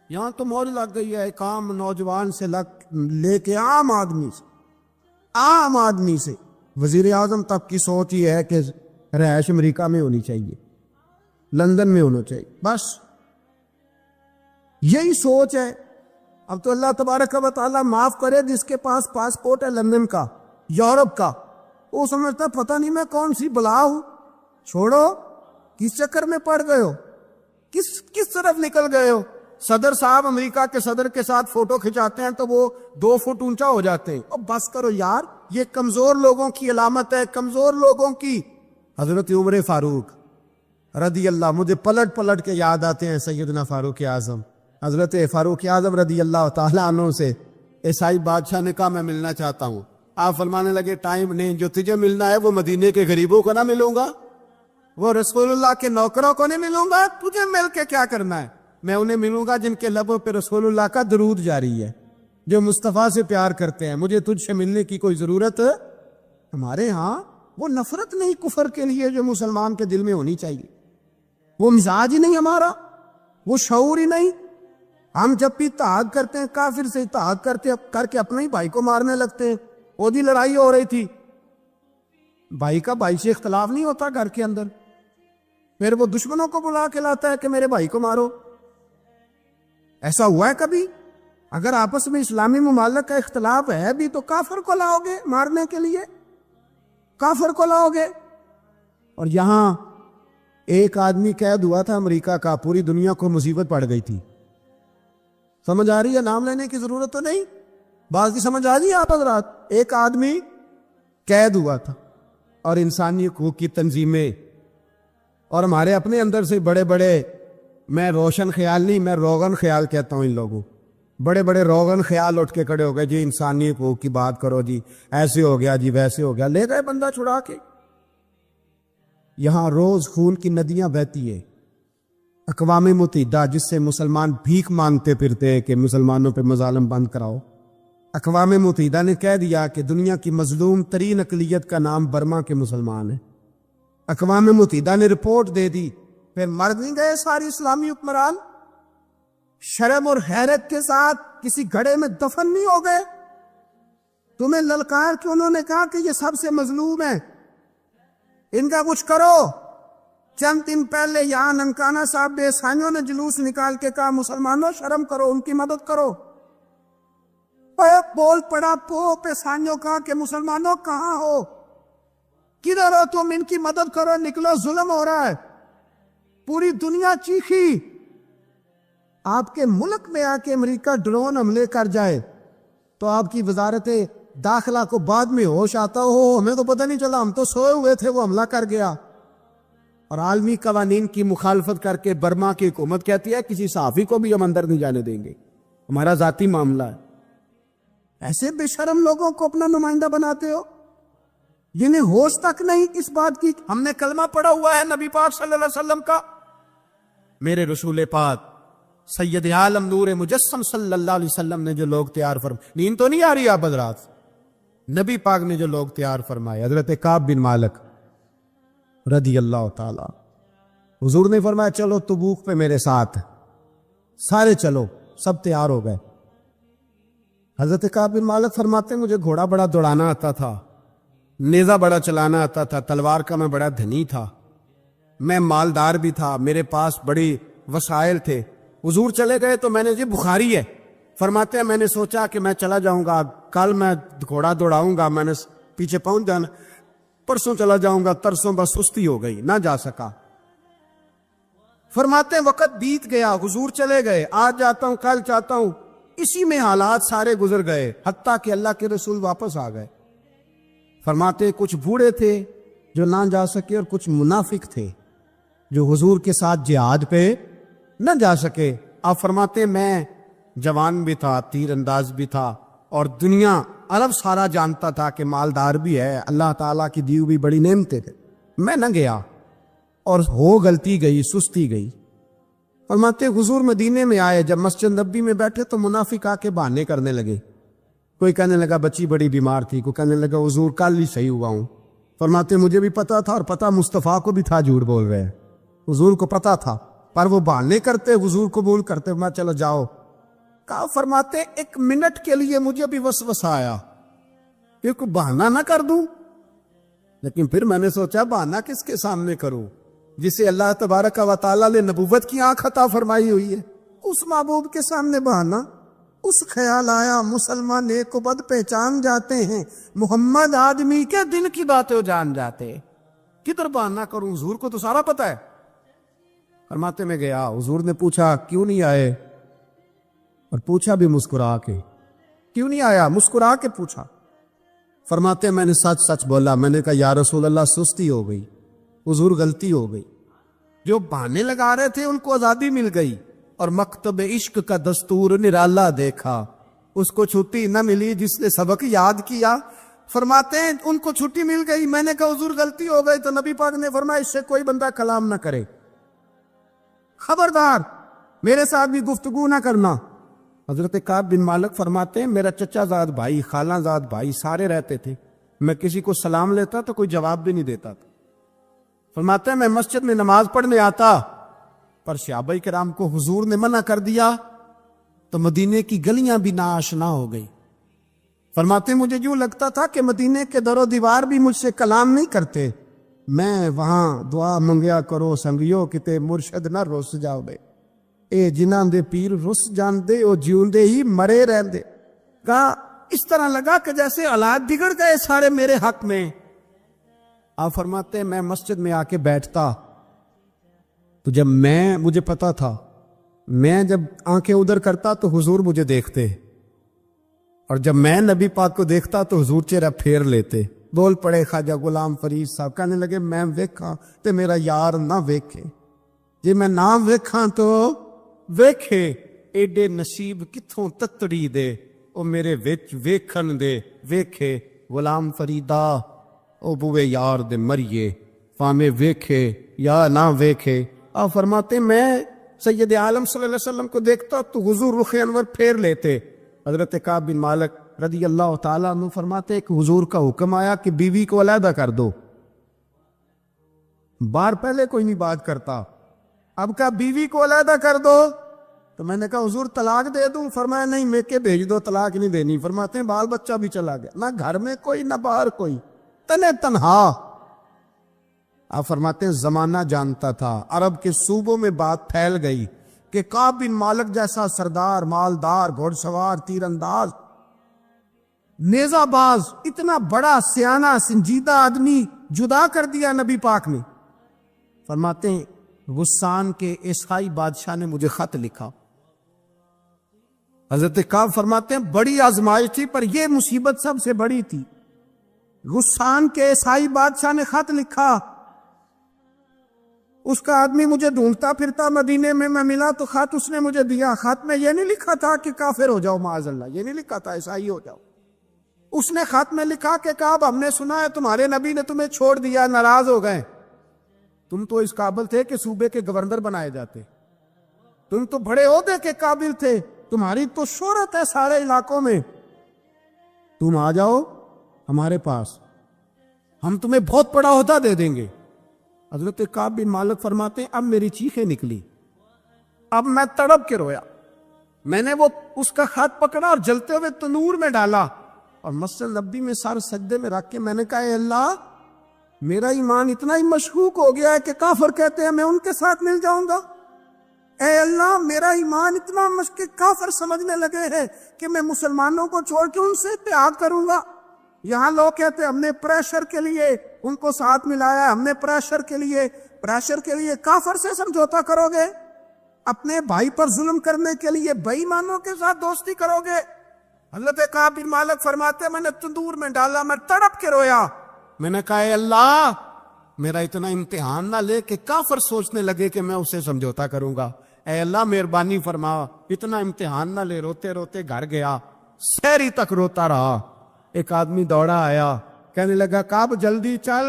یہاں تو موج لگ گئی ہے، ایک عام نوجوان سے لے کے عام آدمی سے وزیر اعظم تک کی سوچ یہ ہے کہ رہائش امریکہ میں ہونی چاہیے، لندن میں ہونا چاہیے، بس یہی سوچ ہے. اب تو اللہ تبارک و تعالیٰ معاف کرے جس کے پاس پاسپورٹ ہے لندن کا، یورپ کا، وہ سمجھتا پتہ نہیں میں کون سی بلا ہوں. چھوڑو، کس چکر میں پڑ گئے ہو، کس طرف نکل گئے ہو. صدر صاحب امریکہ کے صدر کے ساتھ فوٹو کھچاتے ہیں تو وہ 2 فٹ اونچا ہو جاتے ہیں. اب بس کرو یار، یہ کمزور لوگوں کی علامت ہے، کمزور لوگوں کی. حضرت عمر فاروق رضی اللہ، مجھے پلٹ کے یاد آتے ہیں سیدنا فاروق اعظم. حضرت فاروق اعظم رضی اللہ تعالیٰ عنہ سے عیسائی بادشاہ نے کہا میں ملنا چاہتا ہوں. آپ فرمانے لگے ٹائم نہیں، جو تجھے ملنا ہے وہ مدینے کے غریبوں کو نہ ملوں گا، وہ رسول اللہ کے نوکروں کو نہیں ملوں گا. تجھے مل کے کیا کرنا ہے؟ میں انہیں ملوں گا جن کے لبوں پہ رسول اللہ کا درود جاری ہے، جو مصطفیٰ سے پیار کرتے ہیں. مجھے تجھ سے ملنے کی کوئی ضرورت. ہمارے ہاں وہ نفرت نہیں کفر کے لیے جو مسلمان کے دل میں ہونی چاہیے، وہ مزاج ہی نہیں ہمارا، وہ شعور ہی نہیں. ہم جب بھی اتحاد کرتے ہیں کافر سے اتحاد کر کے اپنے ہی بھائی کو مارنے لگتے ہیں. وہ دی لڑائی ہو رہی تھی، بھائی کا بھائی سے اختلاف نہیں ہوتا گھر کے اندر، پھر وہ دشمنوں کو بلا کے لاتا ہے کہ میرے بھائی کو مارو. ایسا ہوا ہے کبھی؟ اگر آپس میں اسلامی ممالک کا اختلاف ہے بھی تو کافر کو لاؤ گے مارنے کے لیے؟ کافر کو لاؤ گے؟ اور یہاں ایک آدمی قید ہوا تھا امریکہ کا، پوری دنیا کو مصیبت پڑ گئی تھی. سمجھ آ رہی ہے؟ نام لینے کی ضرورت تو نہیں، بات کی سمجھ آ رہی ہے آپ حضرات؟ ایک آدمی قید ہوا تھا اور انسانی حقوق کی تنظیمیں اور ہمارے اپنے اندر سے بڑے بڑے، میں روشن خیال نہیں، میں روغن خیال کہتا ہوں ان لوگوں، بڑے بڑے روغن خیال اٹھ کے کھڑے ہو گئے، جی انسانی حقوق کی بات کرو، جی ایسے ہو گیا، جی ویسے ہو گیا، لے گئے بندہ چھڑا کے. یہاں روز خون کی ندیاں بہتی ہیں. اقوام متحدہ جس سے مسلمان بھیک مانگتے پھرتے ہیں کہ مسلمانوں پہ مظالم بند کراؤ، اقوام متحدہ نے کہہ دیا کہ دنیا کی مظلوم ترین اقلیت کا نام برما کے مسلمان ہیں. اقوام متحدہ نے رپورٹ دے دی، پھر مر نہیں گئے ساری اسلامی حکمران؟ شرم اور حیرت کے ساتھ کسی گھڑے میں دفن نہیں ہو گئے؟ تمہیں للکار کے انہوں نے کہا کہ یہ سب سے مظلوم ہیں، ان کا کچھ کرو. چند دن پہلے یہاں ننکانہ صاحب بے عیسائیوں نے جلوس نکال کے کہا مسلمانوں شرم کرو، ان کی مدد کرو. بول پڑا پوپ عیسائیوں کا کہ مسلمانوں کہاں ہو، کدھر ہو تم، ان کی مدد کرو، نکلو، ظلم ہو رہا ہے. پوری دنیا چیخی. آپ کے ملک میں آ کے امریکہ ڈرون حملے کر جائے تو آپ کی وزارت داخلہ کو بعد میں ہوش آتا ہو، ہمیں تو پتہ نہیں چلا، ہم تو سوئے ہوئے تھے، وہ حملہ کر گیا. اور عالمی قوانین کی مخالفت کر کے برما کی حکومت کہتی ہے کسی صحافی کو بھی ہم اندر نہیں جانے دیں گے، ہمارا ذاتی معاملہ ہے. ایسے بے شرم لوگوں کو اپنا نمائندہ بناتے ہو، جنہیں ہوش تک نہیں اس بات کی. ہم نے کلمہ پڑھا ہوا ہے نبی پاک صلی اللہ علیہ وسلم کا، میرے رسول پاک سید عالم نور مجسم صلی اللہ علیہ وسلم نے جو لوگ تیار فرمائے، نیند تو نہیں آ رہی آپ حضرات؟ نبی پاک نے جو لوگ تیار فرمائے، حضرت کعب بن مالک رضی اللہ تعالی، حضور نے فرمایا چلو تبوک پہ میرے ساتھ، سارے چلو، سب تیار ہو گئے. حضرت کعب بن مالک فرماتے ہیں مجھے گھوڑا بڑا دوڑانا آتا تھا، نیزہ بڑا چلانا آتا تھا، تلوار کا میں بڑا دھنی تھا، میں مالدار بھی تھا، میرے پاس بڑی وسائل تھے. حضور چلے گئے تو میں نے، جی بخاری ہے، فرماتے ہیں میں نے سوچا کہ میں چلا جاؤں گا، کل میں گھوڑا دوڑاؤں گا، میں نے پیچھے پہنچ جانا، پرسوں چلا جاؤں گا، ترسوں بس سستی ہو گئی، نہ جا سکا. فرماتے ہیں وقت بیت گیا، حضور چلے گئے، آج جاتا ہوں کل چاہتا ہوں، اسی میں حالات سارے گزر گئے، حتیٰ کہ اللہ کے رسول واپس آ گئے. فرماتے کچھ بوڑھے تھے جو نہ جا سکے اور کچھ منافق تھے جو حضور کے ساتھ جہاد پہ نہ جا سکے. آپ فرماتے میں جوان بھی تھا، تیر انداز بھی تھا، اور دنیا عرب سارا جانتا تھا کہ مالدار بھی ہے، اللہ تعالیٰ کی دی ہوئی بڑی نعمتیں تھے، میں نہ گیا اور ہو غلطی گئی، سستی گئی. فرماتے حضور مدینے میں آئے، جب مسجد نبی میں بیٹھے تو منافق آ کے بہانے کرنے لگے. کوئی کہنے لگا بچی بڑی بیمار تھی، کوئی کہنے لگا حضور کل ہی صحیح ہوا ہوں. فرماتے مجھے بھی پتا تھا اور پتا مصطفیٰ کو بھی تھا جھوٹ بول رہے ہیں، حضور کو پتا تھا، پر وہ بہانے کرتے، حضور قبول کرتے، میں چلو جاؤ. کہا فرماتے ایک منٹ کے لیے مجھے بھی وسوسہ آیا کہ کوئی بہانہ نہ کر دوں، لیکن پھر میں نے سوچا بہانہ کس کے سامنے کروں جسے اللہ تبارک و تعالیٰ نے نبوت کی آنکھ عطا فرمائی ہوئی ہے، اس محبوب کے سامنے بہانہ. اس خیال آیا مسلمان نیک و بد پہچان جاتے ہیں، محمد آدمی کے دن کی باتیں جان جاتے، کدھر بہانہ کروں، حضور کو تو سارا پتہ ہے. فرماتے میں گیا، حضور نے پوچھا کیوں نہیں آئے، اور پوچھا بھی مسکرا کے، کیوں نہیں آیا، مسکرا کے پوچھا. فرماتے میں نے سچ سچ بولا، میں نے کہا یا رسول اللہ سستی ہو گئی، حضور غلطی ہو گئی. جو بہانے لگا رہے تھے ان کو آزادی مل گئی، اور مکتب عشق کا دستور نرالا دیکھا، اس کو چھٹی نہ ملی جس نے سبق یاد کیا. فرماتے ہیں ان کو چھٹی مل گئی، میں نے کہا حضور غلطی ہو گئی، تو نبی پاک نے فرمایا اس سے کوئی بندہ کلام نہ کرے، خبردار میرے ساتھ بھی گفتگو نہ کرنا. حضرت کعب بن مالک فرماتے ہیں میرا چچا زاد بھائی، خالہ زاد بھائی سارے رہتے تھے، میں کسی کو سلام لیتا تو کوئی جواب بھی نہیں دیتا تھا. فرماتے ہیں میں مسجد میں نماز پڑھنے آتا، پر صحابہ کرام کو حضور نے منع کر دیا تو مدینے کی گلیاں بھی ناآشنا ہو گئی. فرماتے ہیں مجھے یوں لگتا تھا کہ مدینے کے در و دیوار بھی مجھ سے کلام نہیں کرتے، میں وہاں دعا منگیا کرو سنگیو کتے مرشد نہ رس جاؤ بے، اے جنہاں دے پیر رس جاندے او جیوندے ہی مرے رہندے. کہا اس طرح لگا کہ جیسے حالات بگڑ گئے سارے میرے حق میں، آپ فرماتے ہیں میں مسجد میں آ کے بیٹھتا تو جب مجھے پتا تھا میں جب آنکھیں ادھر کرتا تو حضور مجھے دیکھتے، اور جب میں نبی پاک کو دیکھتا تو حضور چہرہ پھیر لیتے۔ بول پڑے خواجہ غلام فرید صاحب، کہنے لگے میں ویکھاں تے میرا یار نہ ویکھے، جی میں نہ ویکھاں تو ویکھے، ایڈے نصیب کتھوں تتڑی دے او میرے وچ ویکھن دے ویکھے، غلام فریدا او بوے یار دے مریے فامے ویکھے یا نہ ویکھے۔ آپ فرماتے میں سید عالم صلی اللہ علیہ وسلم کو دیکھتا تو حضور رخ انور پھیر لیتے۔ حضرت کعب بن مالک رضی اللہ تعالیٰ عنہ فرماتے کہ حضور کا حکم آیا کہ بیوی کو علیحدہ کر دو۔ بار پہلے کوئی نہیں بات کرتا، اب کہا بیوی کو علیحدہ کر دو، تو میں نے کہا حضور طلاق دے دوں؟ فرمایا نہیں میکے بھیج دو، طلاق نہیں دینی۔ فرماتے ہیں بال بچہ بھی چلا گیا، نہ گھر میں کوئی نہ باہر کوئی، تنے تنہا۔ آپ فرماتے ہیں زمانہ جانتا تھا، عرب کے صوبوں میں بات پھیل گئی کہ کعب بن مالک جیسا سردار، مالدار، گھوڑ سوار، تیر انداز، نیزہ باز، اتنا بڑا سیانہ سنجیدہ آدمی جدا کر دیا نبی پاک نے۔ فرماتے ہیں غسان کے عیسائی بادشاہ نے مجھے خط لکھا۔ حضرت کعب فرماتے ہیں بڑی آزمائش تھی پر یہ مصیبت سب سے بڑی تھی۔ غسان کے عیسائی بادشاہ نے خط لکھا، اس کا آدمی مجھے ڈھونڈتا پھرتا مدینے میں، میں ملا تو خط اس نے مجھے دیا۔ خط میں یہ نہیں لکھا تھا کہ کافر ہو جاؤ معاذ اللہ، یہ نہیں لکھا تھا عیسائی ہو جاؤ۔ اس نے خط میں لکھا کہ کعب ہم نے سنا ہے تمہارے نبی نے تمہیں چھوڑ دیا، ناراض ہو گئے، تم تو اس قابل تھے کہ صوبے کے گورنر بنائے جاتے، تم تو بڑے عہدے کے قابل تھے، تمہاری تو شہرت ہے سارے علاقوں میں، تم آ جاؤ ہمارے پاس، ہم تمہیں بہت بڑا عہدہ دے دیں گے۔ حضرت کعب بن مالک فرماتے ہیں اب میری چیخیں نکلی، اب میں تڑپ کے رویا، میں نے وہ اس کا خط پکڑا اور جلتے ہوئے تنور میں ڈالا اور مسجد نبی میں سر سجدے میں رکھ کے میں نے کہا اے اللہ میرا ایمان اتنا ہی مشکوک ہو گیا ہے کہ کافر کہتے ہیں میں ان کے ساتھ مل جاؤں گا۔ اے اللہ میرا ایمان اتنا مشکوک، کافر سمجھنے لگے ہیں کہ میں مسلمانوں کو چھوڑ کے ان سے اتحاد کروں گا۔ یہاں لوگ کہتے ہیں ہم نے پریشر کے لیے ان کو ساتھ ملایا، ہم نے پریشر کے لیے کافر سے سمجھوتا کرو گے، اپنے بھائی پر ظلم کرنے کے لیے بے ایمانوں کے ساتھ دوستی کرو گے۔ حضرت کعب بن مالک فرماتے ہیں میں نے تندور میں ڈالا، میں تڑپ کے رویا، میں نے کہا اے اللہ میرا اتنا امتحان نہ لے کہ کافر سوچنے لگے کہ میں اسے سمجھوتا کروں گا، اے اللہ مہربانی فرما اتنا امتحان نہ لے۔ روتے روتے گھر گیا، سحری تک روتا رہا۔ ایک آدمی دوڑا آیا، کہنے لگا کعب جلدی چل،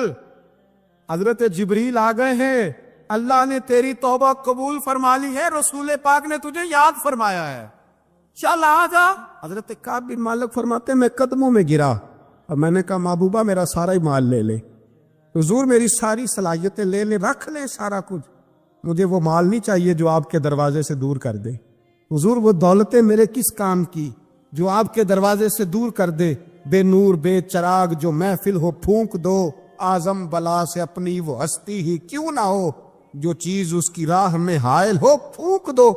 حضرت جبریل آ گئے ہیں، اللہ نے تیری توبہ قبول فرما لی ہے، رسول پاک نے تجھے یاد فرمایا ہے، چل آ جا۔ حضرت کعب بن مالک فرماتے میں قدموں میں گرا اور میں نے کہا محبوبہ میرا سارا ہی مال لے لے، حضور میری ساری صلاحیتیں لے لے، رکھ لے سارا کچھ، مجھے وہ مال نہیں چاہیے جو آپ کے دروازے سے دور کر دے، حضور وہ دولتیں میرے کس کام کی جو آپ کے دروازے سے دور کر دے، بے نور بے چراغ جو محفل ہو پھونک دو، اعظم بلا سے اپنی وہ ہستی ہی کیوں نہ ہو، جو چیز اس کی راہ میں حائل ہو پھونک دو،